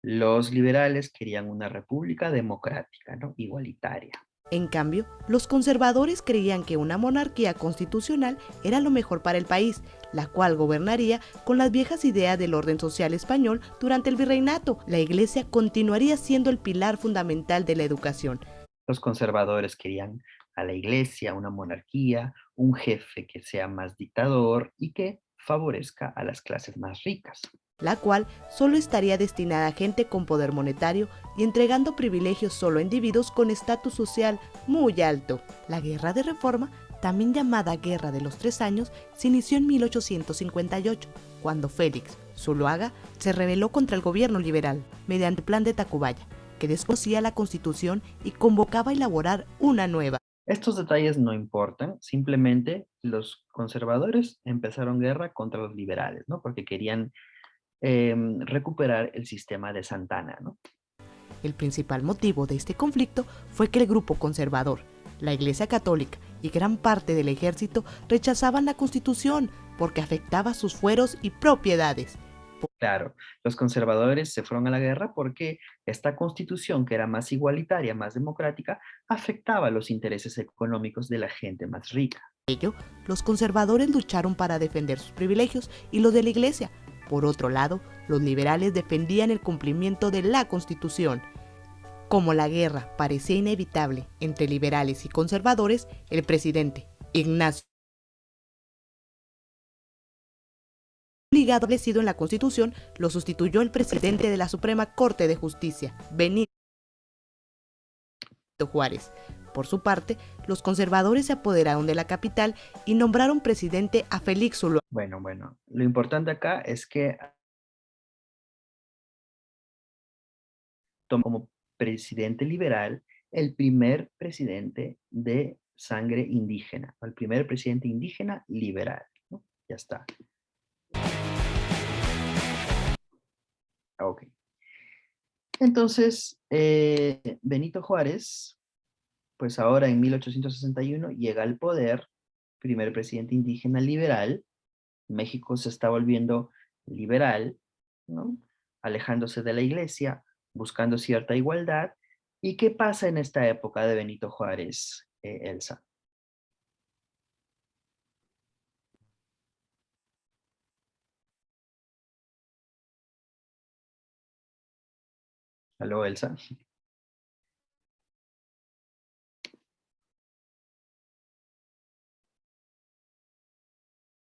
Los liberales querían una república democrática, ¿no? Igualitaria. En cambio, los conservadores creían que una monarquía constitucional era lo mejor para el país, la cual gobernaría con las viejas ideas del orden social español durante el virreinato. La Iglesia continuaría siendo el pilar fundamental de la educación. Los conservadores querían a la Iglesia, una monarquía, un jefe que sea más dictador y que favorezca a las clases más ricas, La cual solo estaría destinada a gente con poder monetario y entregando privilegios solo a individuos con estatus social muy alto. La Guerra de Reforma, también llamada Guerra de los 3 años, se inició en 1858, cuando Félix Zuloaga se rebeló contra el gobierno liberal mediante el Plan de Tacubaya, que desconocía la Constitución y convocaba a elaborar una nueva. Estos detalles no importan, simplemente los conservadores empezaron guerra contra los liberales, ¿no? Porque querían recuperar el sistema de Santana, ¿no? El principal motivo de este conflicto fue que el grupo conservador, la Iglesia Católica y gran parte del ejército rechazaban la Constitución porque afectaba sus fueros y propiedades. Claro, los conservadores se fueron a la guerra porque esta constitución, que era más igualitaria, más democrática, afectaba los intereses económicos de la gente más rica. Por ello, los conservadores lucharon para defender sus privilegios y los de la Iglesia. Por otro lado, los liberales defendían el cumplimiento de la Constitución. Como la guerra parecía inevitable entre liberales y conservadores, el presidente Ignacio, obligado establecido en la Constitución, lo sustituyó el presidente de la Suprema Corte de Justicia, Benito Juárez. Por su parte, los conservadores se apoderaron de la capital y nombraron presidente a Félix Zuloaga. Bueno, lo importante acá es que tomó como presidente liberal el primer presidente de sangre indígena, el primer presidente indígena liberal, ¿no? Ya está. Ok. Entonces, Benito Juárez, pues ahora en 1861 llega al poder, primer presidente indígena liberal. México se está volviendo liberal, ¿no? Alejándose de la iglesia, buscando cierta igualdad. ¿Y qué pasa en esta época de Benito Juárez, Elsa? ¿Aló, Elsa?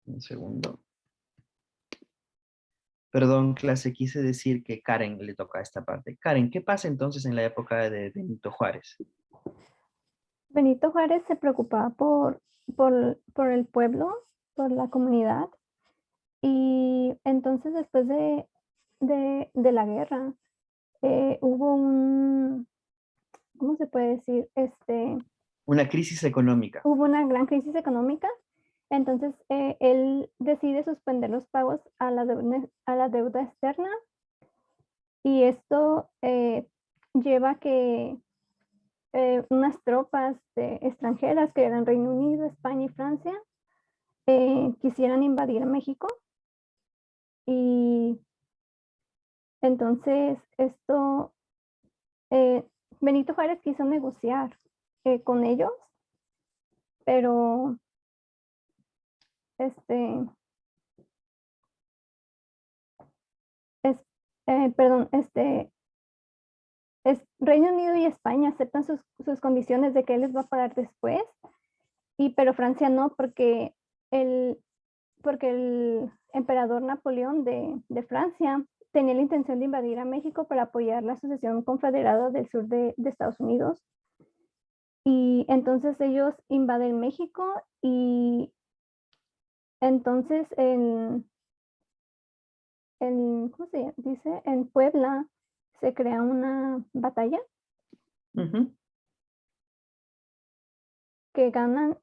Un segundo. Perdón, clase, quise decir que Karen le toca esta parte. Karen, ¿qué pasa entonces en la época de Benito Juárez? Benito Juárez se preocupaba por el pueblo, por la comunidad, y entonces después de la guerra hubo ¿cómo se puede decir? Una crisis económica. Hubo una gran crisis económica, entonces él decide suspender los pagos a la deuda externa, y esto lleva a que unas tropas extranjeras que eran Reino Unido, España y Francia quisieran invadir México, y entonces Benito Juárez quiso negociar con ellos, pero perdón, Reino Unido y España aceptan sus condiciones de que él les va a pagar después, pero Francia no, porque el emperador Napoleón de Francia tenía la intención de invadir a México para apoyar la Asociación Confederada del Sur de Estados Unidos. Y entonces ellos invaden México, y entonces ¿cómo se dice? En Puebla se crea una batalla que ganan,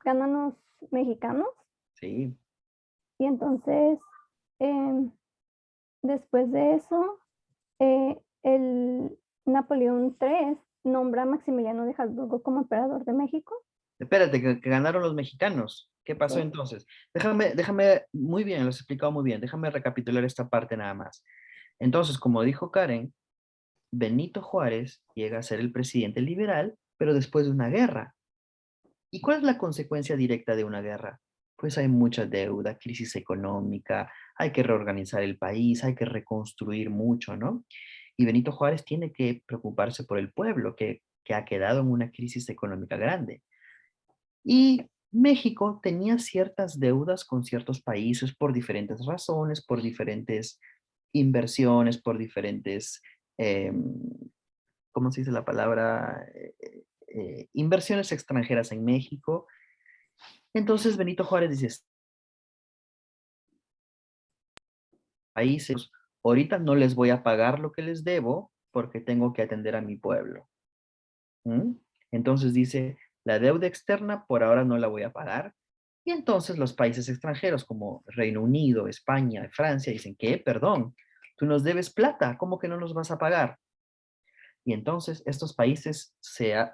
ganan los mexicanos. Sí. Y entonces, después de eso, el Napoleón III nombra a Maximiliano de Habsburgo como emperador de México. Espérate, que ganaron los mexicanos. ¿Qué pasó Sí. entonces? Déjame, muy bien, lo has explicado muy bien. Déjame recapitular esta parte nada más. Entonces, como dijo Karen, Benito Juárez llega a ser el presidente liberal, pero después de una guerra. ¿Y cuál es la consecuencia directa de una guerra? Pues hay mucha deuda, crisis económica, hay que reorganizar el país, hay que reconstruir mucho, ¿no? Y Benito Juárez tiene que preocuparse por el pueblo que ha quedado en una crisis económica grande. Y México tenía ciertas deudas con ciertos países por diferentes razones, por diferentes inversiones, por diferentes, ¿cómo se dice la palabra? Inversiones extranjeras en México. Entonces Benito Juárez dice, países, ahorita no les voy a pagar lo que les debo porque tengo que atender a mi pueblo. ¿Mm? Entonces dice, la deuda externa por ahora no la voy a pagar. Y entonces los países extranjeros como Reino Unido, España, Francia dicen, ¿qué? Perdón, tú nos debes plata, ¿cómo que no nos vas a pagar? Y entonces estos países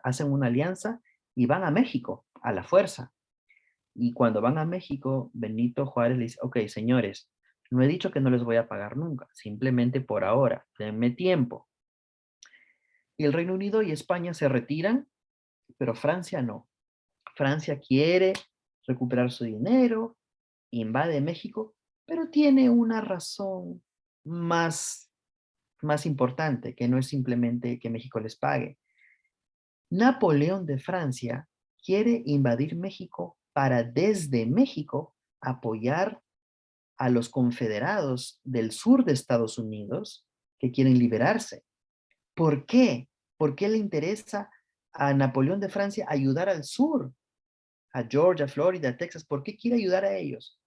hacen una alianza y van a México a la fuerza. Y cuando van a México, Benito Juárez le dice, ok, señores, no he dicho que no les voy a pagar nunca, simplemente por ahora, denme tiempo. Y el Reino Unido y España se retiran, pero Francia no. Francia quiere recuperar su dinero, invade México, pero tiene una razón más importante, que no es simplemente que México les pague. Napoleón de Francia quiere invadir México para desde México apoyar a los confederados del sur de Estados Unidos que quieren liberarse. ¿Por qué? ¿Por qué le interesa a Napoleón de Francia ayudar al sur? A Georgia, Florida, Texas. ¿Por qué quiere ayudar a ellos?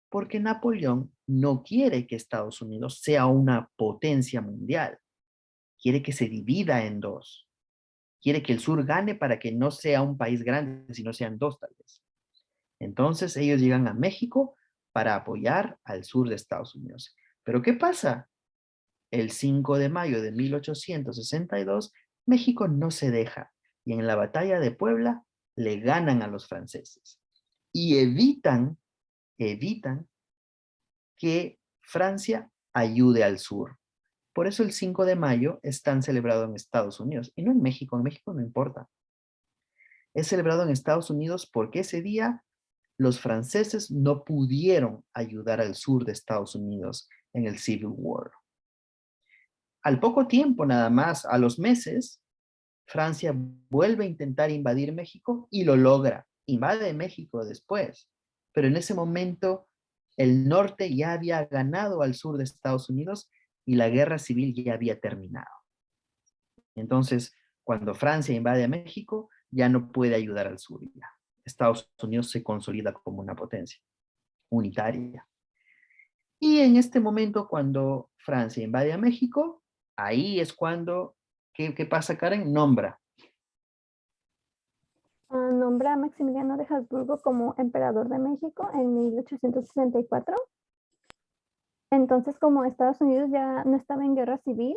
Porque Napoleón no quiere que Estados Unidos sea una potencia mundial. Quiere que se divida en dos. Quiere que el sur gane para que no sea un país grande, sino sean dos tal vez. Entonces ellos llegan a México para apoyar al sur de Estados Unidos. Pero ¿qué pasa? El 5 de mayo de 1862, México no se deja y en la batalla de Puebla le ganan a los franceses y evitan que Francia ayude al sur. Por eso el 5 de mayo es tan celebrado en Estados Unidos y no en México. En México no importa. Es celebrado en Estados Unidos porque ese día los franceses no pudieron ayudar al sur de Estados Unidos en el Civil War. Al poco tiempo, nada más, a los meses, Francia vuelve a intentar invadir México y lo logra. Invade México después, pero en ese momento el norte ya había ganado al sur de Estados Unidos y la guerra civil ya había terminado. Entonces, cuando Francia invade a México, ya no puede ayudar al sur. Ya. Estados Unidos se consolida como una potencia unitaria. Y en este momento, cuando Francia invade a México, ahí es cuando, ¿qué pasa, Karen? Nombra a Maximiliano de Habsburgo como emperador de México en 1864. Entonces, como Estados Unidos ya no estaba en guerra civil,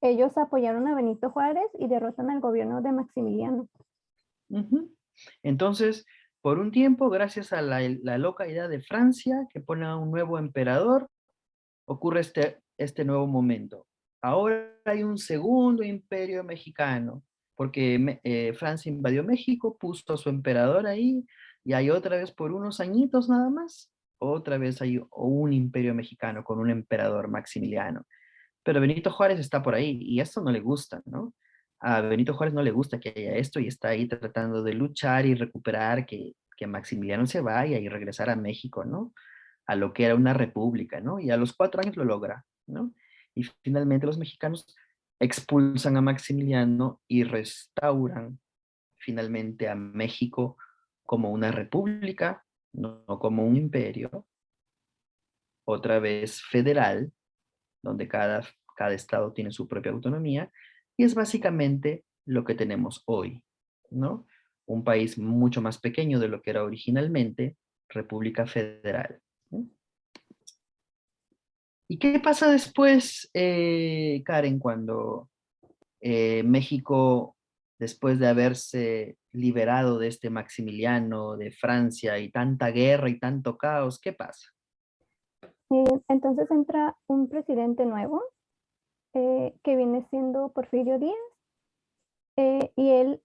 ellos apoyaron a Benito Juárez y derrotan al gobierno de Maximiliano. Ujú. Entonces, por un tiempo, gracias a la loca idea de Francia, que pone a un nuevo emperador, ocurre este nuevo momento. Ahora hay un segundo imperio mexicano, porque Francia invadió México, puso a su emperador ahí, y hay otra vez por unos añitos nada más, otra vez hay un imperio mexicano con un emperador Maximiliano. Pero Benito Juárez está por ahí, y esto no le gusta, ¿no? A Benito Juárez no le gusta que haya esto, y está ahí tratando de luchar y recuperar que Maximiliano se vaya y regresar a México, ¿no? A lo que era una república, ¿no? Y a los 4 años lo logra, ¿no? Y finalmente los mexicanos expulsan a Maximiliano y restauran finalmente a México como una república, no como un imperio, otra vez federal, donde cada estado tiene su propia autonomía, y es básicamente lo que tenemos hoy, ¿no? Un país mucho más pequeño de lo que era originalmente, República Federal, ¿no? ¿Y qué pasa después, Karen, cuando México, después de haberse liberado de este Maximiliano, de Francia, y tanta guerra y tanto caos, qué pasa? Entonces entra un presidente nuevo, que viene siendo Porfirio Díaz, y él,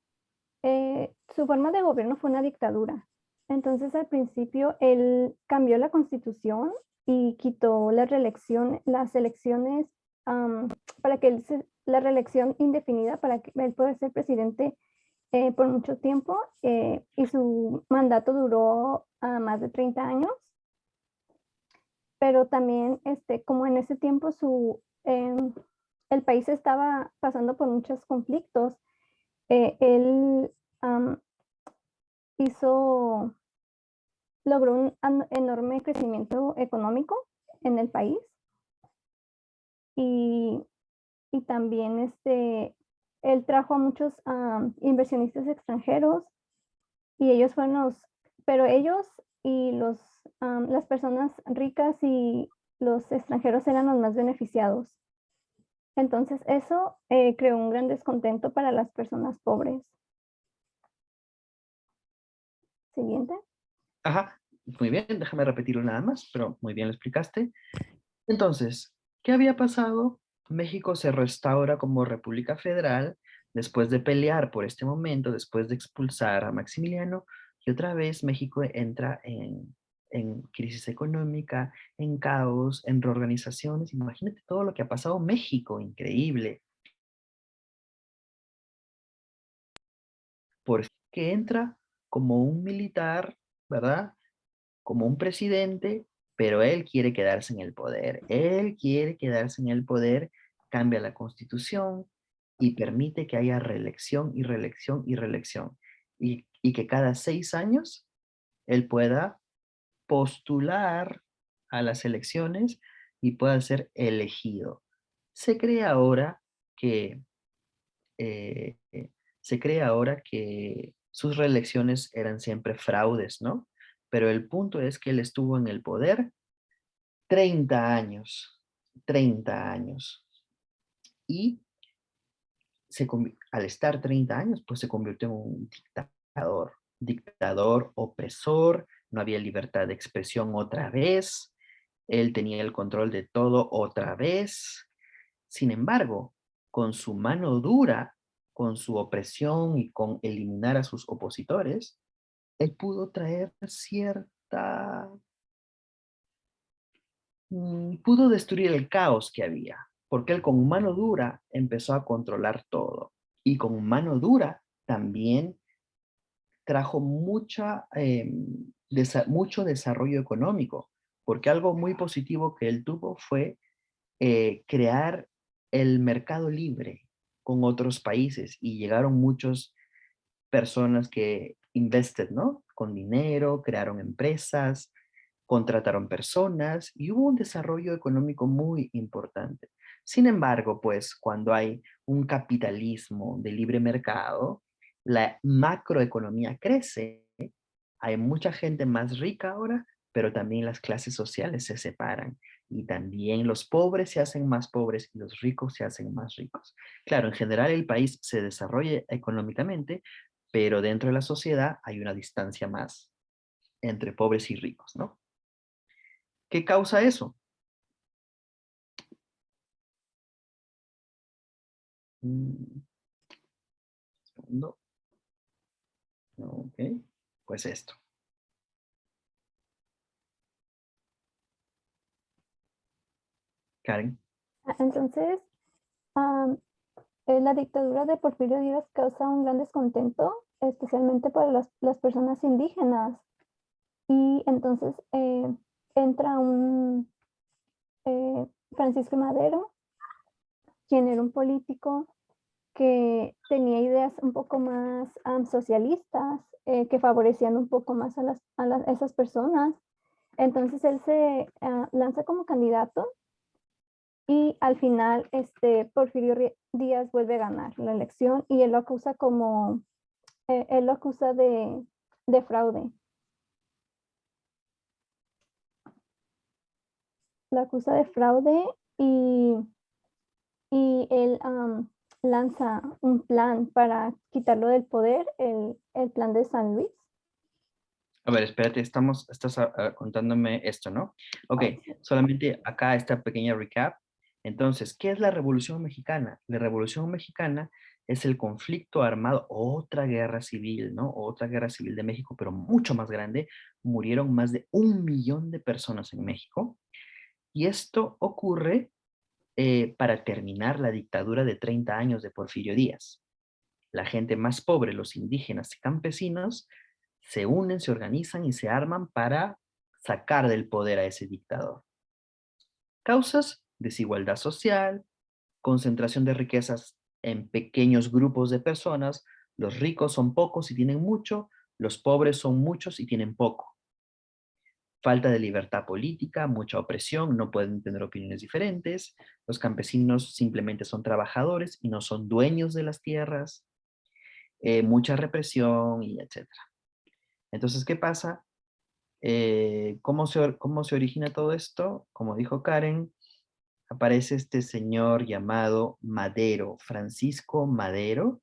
su forma de gobierno fue una dictadura. Entonces al principio él cambió la constitución y quitó la reelección, las elecciones, para que la reelección indefinida, para que él pueda ser presidente por mucho tiempo, y su mandato duró más de 30 años. Pero también, como en ese tiempo el país estaba pasando por muchos conflictos, él hizo, logró un enorme crecimiento económico en el país, y también él trajo a muchos inversionistas extranjeros, y ellos fueron pero ellos y las personas ricas y los extranjeros eran los más beneficiados. Entonces eso creó un gran descontento para las personas pobres. Siguiente. Ajá, muy bien, déjame repetirlo nada más, pero muy bien lo explicaste. Entonces, ¿qué había pasado? México se restaura como República Federal después de pelear por este momento, después de expulsar a Maximiliano, y otra vez México entra en crisis económica, en caos, en reorganizaciones. Imagínate todo lo que ha pasado México, increíble. Por eso que entra como un militar, ¿verdad? Como un presidente, pero él quiere quedarse en el poder. Él quiere quedarse en el poder, cambia la constitución y permite que haya reelección y reelección y reelección. Y que cada 6 años él pueda postular a las elecciones y pueda ser elegido. Se cree ahora que, eh, se cree ahora que sus reelecciones eran siempre fraudes, ¿no? Pero el punto es que él estuvo en el poder 30 años, 30 años. Y al estar 30 años, pues se convirtió en un dictador opresor, no había libertad de expresión otra vez, él tenía el control de todo otra vez. Sin embargo, con su mano dura, con su opresión y con eliminar a sus opositores, él pudo traer pudo destruir el caos que había, porque él con mano dura empezó a controlar todo. Y con mano dura también trajo mucho desarrollo económico, porque algo muy positivo que él tuvo fue crear el mercado libre con otros países y llegaron muchas personas que invested, ¿no? Con dinero, crearon empresas, contrataron personas y hubo un desarrollo económico muy importante. Sin embargo, pues cuando hay un capitalismo de libre mercado, la macroeconomía crece, hay mucha gente más rica ahora, pero también las clases sociales se separan y también los pobres se hacen más pobres y los ricos se hacen más ricos. Claro, en general el país se desarrolla económicamente, pero dentro de la sociedad hay una distancia más entre pobres y ricos, ¿no? ¿Qué causa eso? Un segundo. Ok, pues esto. Karen. Entonces, am, la dictadura de Porfirio Díaz causa un gran descontento, especialmente para las personas indígenas. Y entonces entra un Francisco Madero, quien era un político que tenía ideas un poco más socialistas, que favorecían un poco más a esas personas. Entonces él se lanza como candidato y al final Porfirio Díaz vuelve a ganar la elección y él lo acusa de fraude. Lo acusa de fraude y, y él lanza un plan para quitarlo del poder, el plan de San Luis. A ver, espérate, estás contándome esto, ¿no? Ok, solamente acá esta pequeña recap. Entonces, ¿qué es la Revolución Mexicana? La Revolución Mexicana es el conflicto armado, otra guerra civil, ¿no? Otra guerra civil de México, pero mucho más grande. Murieron más de 1 millón de personas en México. Y esto ocurre para terminar la dictadura de 30 años de Porfirio Díaz. La gente más pobre, los indígenas y campesinos, se unen, se organizan y se arman para sacar del poder a ese dictador. Causas: desigualdad social, concentración de riquezas en pequeños grupos de personas, los ricos son pocos y tienen mucho, los pobres son muchos y tienen poco. Falta de libertad política, mucha opresión, no pueden tener opiniones diferentes, los campesinos simplemente son trabajadores y no son dueños de las tierras, mucha represión y etcétera. Entonces, ¿qué pasa? ¿Cómo se origina todo esto? Como dijo Karen, aparece este señor llamado Madero, Francisco Madero.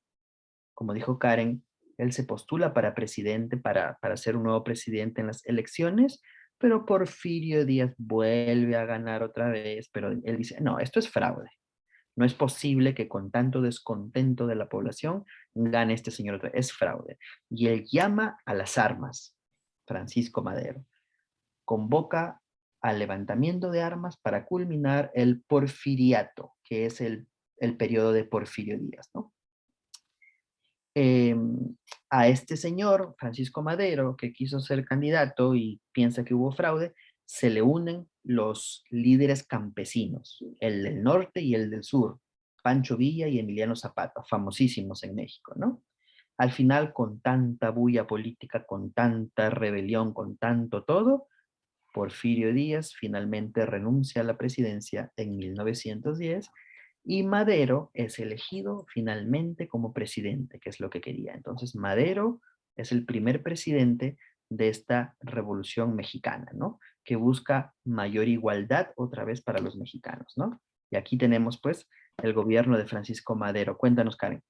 Como dijo Karen, él se postula para presidente, para ser un nuevo presidente en las elecciones, pero Porfirio Díaz vuelve a ganar otra vez, pero él dice, no, esto es fraude. No es posible que con tanto descontento de la población gane este señor otra vez. Es fraude. Y él llama a las armas, Francisco Madero. Convoca al levantamiento de armas para culminar el porfiriato, que es el periodo de Porfirio Díaz, ¿no? A este señor, Francisco Madero, que quiso ser candidato y piensa que hubo fraude, se le unen los líderes campesinos, el del norte y el del sur, Pancho Villa y Emiliano Zapata, famosísimos en México, ¿no? Al final, con tanta bulla política, con tanta rebelión, con tanto todo, Porfirio Díaz finalmente renuncia a la presidencia en 1910 y Madero es elegido finalmente como presidente, que es lo que quería. Entonces, Madero es el primer presidente de esta revolución mexicana, ¿no? Que busca mayor igualdad otra vez para los mexicanos, ¿no? Y aquí tenemos, pues, el gobierno de Francisco Madero. Cuéntanos, Karen.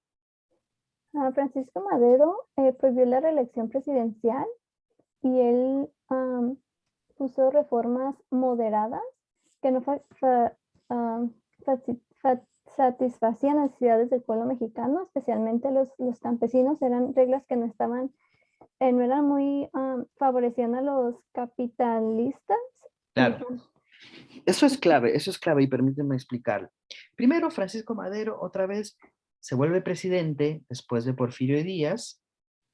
Francisco Madero prohibió la reelección presidencial y él puso reformas moderadas que no satisfacían las necesidades del pueblo mexicano, especialmente los campesinos. Eran reglas que no eran muy, favorecían a los capitalistas. Claro. Eso es clave y permíteme explicarlo. Primero, Francisco Madero otra vez se vuelve presidente después de Porfirio Díaz,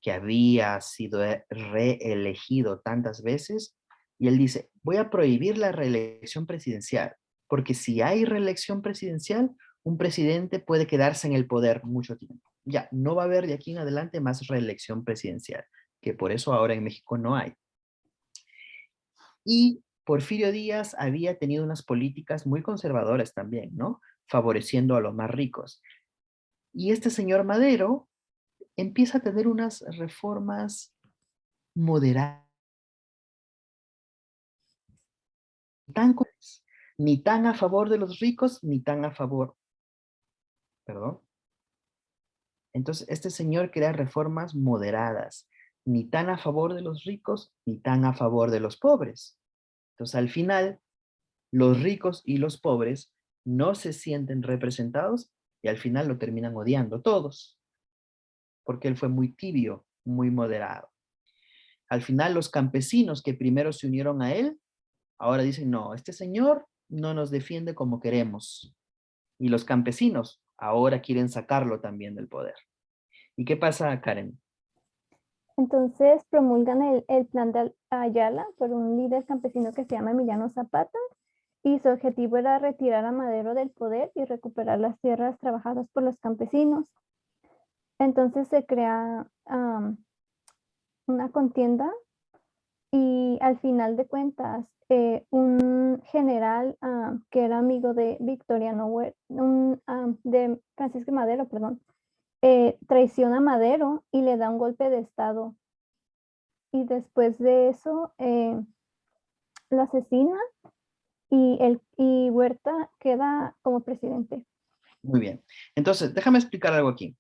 que había sido reelegido tantas veces, y él dice, voy a prohibir la reelección presidencial, porque si hay reelección presidencial, un presidente puede quedarse en el poder mucho tiempo. Ya, no va a haber de aquí en adelante más reelección presidencial, que por eso ahora en México no hay. Y Porfirio Díaz había tenido unas políticas muy conservadoras también, ¿no? Favoreciendo a los más ricos. Y este señor Madero empieza a tener unas reformas moderadas, ni tan a favor de los ricos, ni tan a favor, perdón. Entonces, este señor crea reformas moderadas, ni tan a favor de los ricos, ni tan a favor de los pobres. Entonces, al final, los ricos y los pobres no se sienten representados y al final lo terminan odiando todos, porque él fue muy tibio, muy moderado. Al final, los campesinos que primero se unieron a él, ahora dicen, no, este señor no nos defiende como queremos. Y los campesinos ahora quieren sacarlo también del poder. ¿Y qué pasa, Karen? Entonces promulgan el plan de Ayala por un líder campesino que se llama Emiliano Zapata, y su objetivo era retirar a Madero del poder y recuperar las tierras trabajadas por los campesinos. Entonces se crea una contienda y al final de cuentas un general que era amigo de Victoriano Huerta, de Francisco Madero, perdón, traiciona a Madero y le da un golpe de estado. Y después de eso lo asesina y Huerta queda como presidente. Muy bien. Entonces, déjame explicar algo aquí.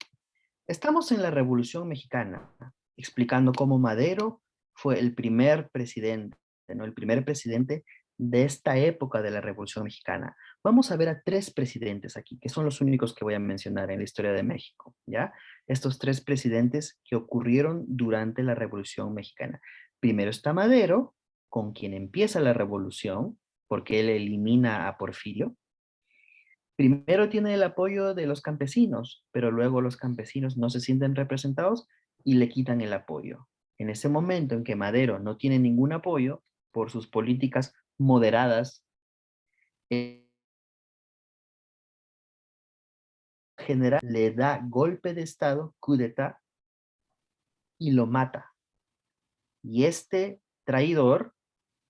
Estamos en la Revolución Mexicana, explicando cómo Madero fue el primer presidente, ¿no? El primer presidente de esta época de la Revolución Mexicana. Vamos a ver a 3 presidentes aquí, que son los únicos que voy a mencionar en la historia de México, ¿ya? Estos 3 presidentes que ocurrieron durante la Revolución Mexicana. Primero está Madero, con quien empieza la revolución, porque él elimina a Porfirio. Primero tiene el apoyo de los campesinos, pero luego los campesinos no se sienten representados y le quitan el apoyo. En ese momento en que Madero no tiene ningún apoyo por sus políticas moderadas, el general le da golpe de estado, coup d'état, y lo mata. Y este traidor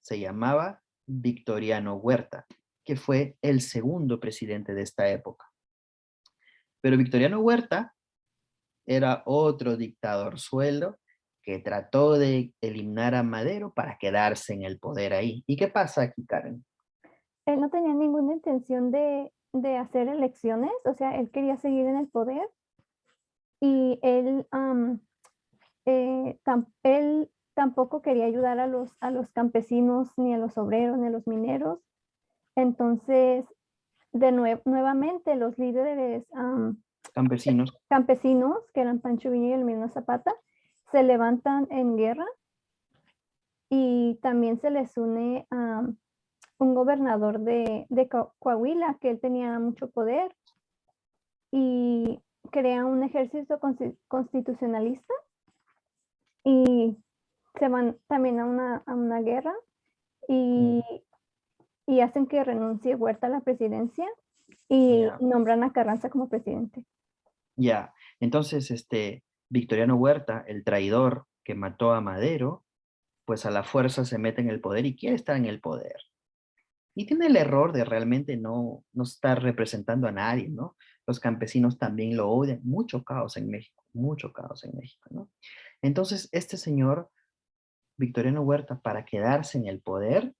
se llamaba Victoriano Huerta, que fue el segundo presidente de esta época. Pero Victoriano Huerta era otro dictador sueldo que trató de eliminar a Madero para quedarse en el poder ahí. ¿Y qué pasa aquí, Karen? Él no tenía ninguna intención de hacer elecciones, o sea, él quería seguir en el poder y él tampoco quería ayudar a los campesinos, ni a los obreros, ni a los mineros. Entonces, nuevamente los líderes Campesinos. campesinos, que eran Pancho Villa y Emiliano Zapata, se levantan en guerra y también se les une un gobernador de Coahuila, que él tenía mucho poder, y crea un ejército constitucionalista y se van también a una guerra y, y hacen que renuncie Huerta a la presidencia y nombran a Carranza como presidente. Ya, entonces Victoriano Huerta, el traidor que mató a Madero, pues a la fuerza se mete en el poder y quiere estar en el poder. Y tiene el error de realmente no estar representando a nadie, ¿no? Los campesinos también lo odian. Mucho caos en México, ¿no? Entonces, este señor, Victoriano Huerta, para quedarse en el poder,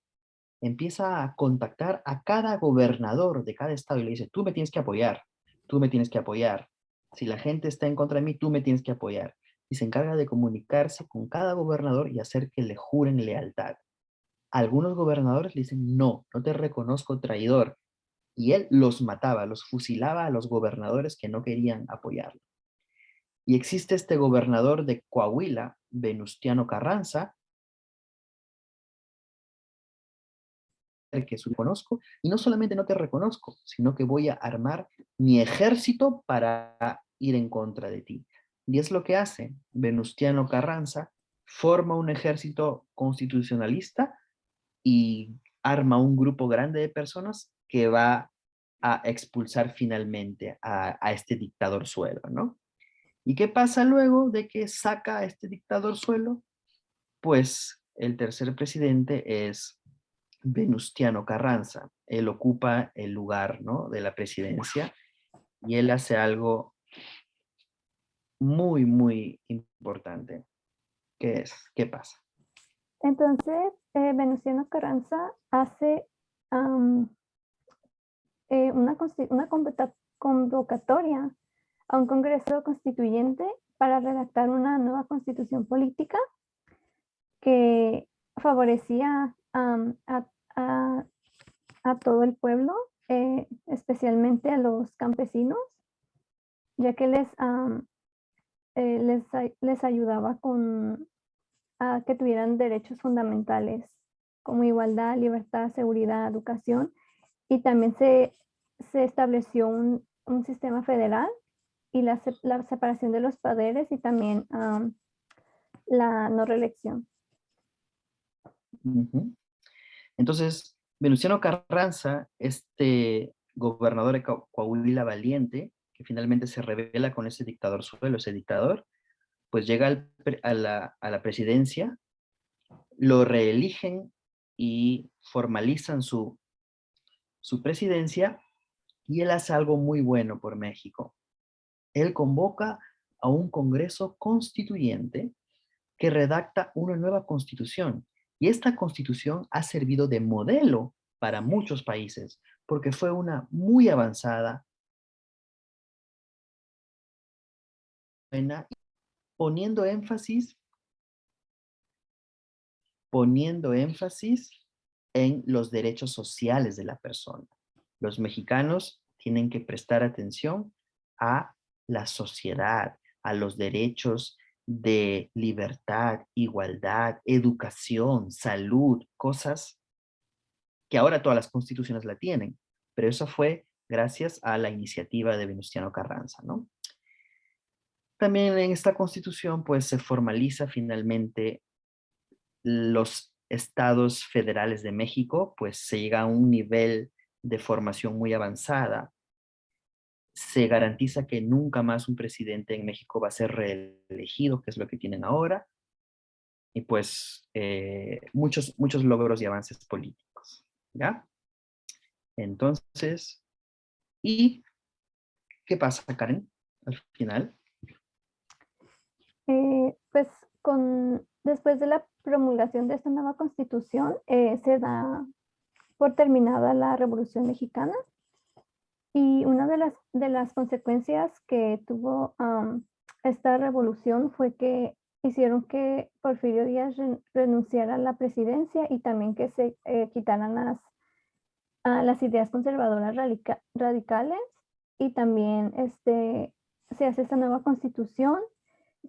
empieza a contactar a cada gobernador de cada estado y le dice, tú me tienes que apoyar, tú me tienes que apoyar. Si la gente está en contra de mí, tú me tienes que apoyar. Y se encarga de comunicarse con cada gobernador y hacer que le juren lealtad. Algunos gobernadores le dicen, no, no te reconozco traidor. Y él los mataba, los fusilaba a los gobernadores que no querían apoyarlo. Y existe este gobernador de Coahuila, Venustiano Carranza, que reconozco, y no solamente no te reconozco, sino que voy a armar mi ejército para ir en contra de ti. Y es lo que hace Venustiano Carranza, forma un ejército constitucionalista y arma un grupo grande de personas que va a expulsar finalmente a este dictador suelo, ¿no? ¿Y qué pasa luego de que saca a este dictador suelo? Pues el tercer presidente es Venustiano Carranza. Él ocupa el lugar, ¿no?, de la presidencia y él hace algo muy, muy importante. ¿Qué es? ¿Qué pasa? Entonces, Venustiano Carranza hace una convocatoria a un Congreso Constituyente para redactar una nueva constitución política que favorecía a todo el pueblo, especialmente a los campesinos, ya que les ayudaba a que tuvieran derechos fundamentales como igualdad, libertad, seguridad, educación, y también se estableció un sistema federal y la separación de los poderes y también la no reelección. Ujú. Entonces, Venustiano Carranza, este gobernador de Coahuila valiente, que finalmente se rebela con ese dictador suelo, ese dictador, pues llega a la presidencia, lo reeligen y formalizan su presidencia, y él hace algo muy bueno por México. Él convoca a un Congreso Constituyente que redacta una nueva constitución. Y esta constitución ha servido de modelo para muchos países, porque fue una muy avanzada, buena, poniendo énfasis, poniendo énfasis en los derechos sociales de la persona. Los mexicanos tienen que prestar atención a la sociedad, a los derechos de libertad, igualdad, educación, salud, cosas que ahora todas las constituciones la tienen, pero eso fue gracias a la iniciativa de Venustiano Carranza, ¿no? También en esta constitución pues se formaliza finalmente los estados federales de México, pues se llega a un nivel de formación muy avanzada. Se garantiza que nunca más un presidente en México va a ser reelegido, que es lo que tienen ahora, y pues muchos logros y avances políticos, ¿ya? Entonces, ¿y qué pasa, Karen, al final? Pues después de la promulgación de esta nueva constitución, se da por terminada la Revolución Mexicana, y una de las consecuencias que tuvo esta revolución fue que hicieron que Porfirio Díaz renunciara a la presidencia y también que se quitaran las ideas conservadoras radicales, y también se hace esta nueva constitución,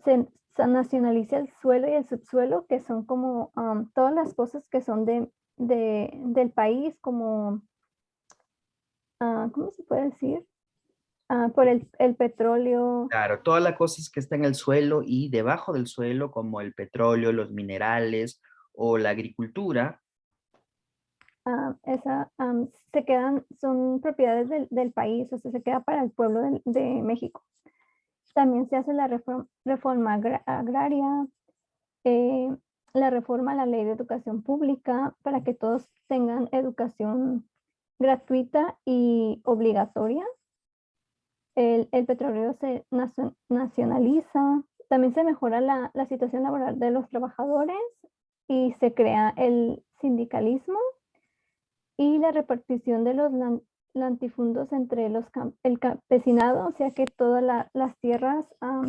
se nacionaliza el suelo y el subsuelo, que son como todas las cosas que son del país, como, ¿cómo se puede decir? Por el petróleo. Claro, todas las cosas que están en el suelo y debajo del suelo, como el petróleo, los minerales o la agricultura. Se quedan, son propiedades del país, o sea, se queda para el pueblo de México. También se hace la reforma agraria, la reforma a la ley de educación pública para que todos tengan educación gratuita y obligatoria. El petróleo se nacionaliza. También se mejora la situación laboral de los trabajadores y se crea el sindicalismo y la repartición de los latifundios entre el campesinado, o sea que todas las tierras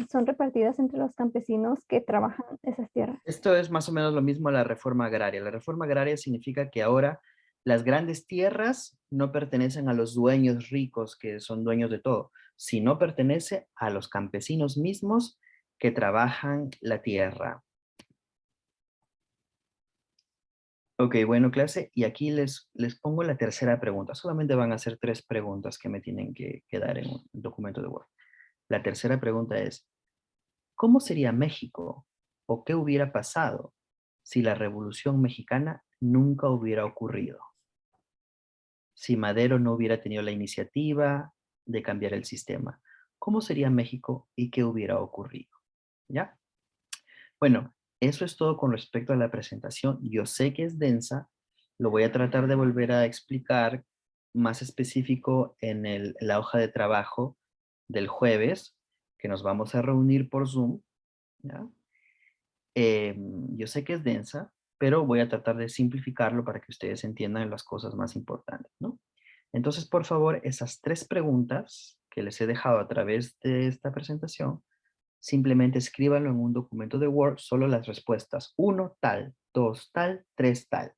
son repartidas entre los campesinos que trabajan esas tierras. Esto es más o menos lo mismo a la reforma agraria. La reforma agraria significa que ahora las grandes tierras no pertenecen a los dueños ricos que son dueños de todo, sino pertenece a los campesinos mismos que trabajan la tierra. Ok, bueno, clase, y aquí les pongo la tercera pregunta. Solamente van a ser 3 preguntas que me tienen que dar en un documento de Word. La tercera pregunta es, ¿Cómo sería México? ¿O qué hubiera pasado si la Revolución Mexicana nunca hubiera ocurrido? Si Madero no hubiera tenido la iniciativa de cambiar el sistema, ¿cómo sería México y qué hubiera ocurrido? ¿Ya? Bueno, eso es todo con respecto a la presentación. Yo sé que es densa, lo voy a tratar de volver a explicar más específico en la hoja de trabajo del jueves, que nos vamos a reunir por Zoom, ¿ya? Yo sé que es densa, pero voy a tratar de simplificarlo para que ustedes entiendan las cosas más importantes, ¿no? Entonces, por favor, esas 3 preguntas que les he dejado a través de esta presentación, simplemente escríbanlo en un documento de Word, solo las respuestas. 1 tal, 2 tal, 3 tal.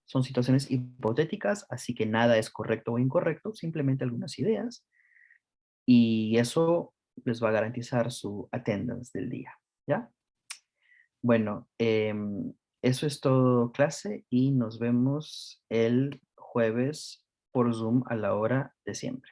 Son situaciones hipotéticas, así que nada es correcto o incorrecto, simplemente algunas ideas. Y eso les va a garantizar su attendance del día, ¿ya? Bueno, eso es todo, clase, y nos vemos el jueves por Zoom a la hora de siempre.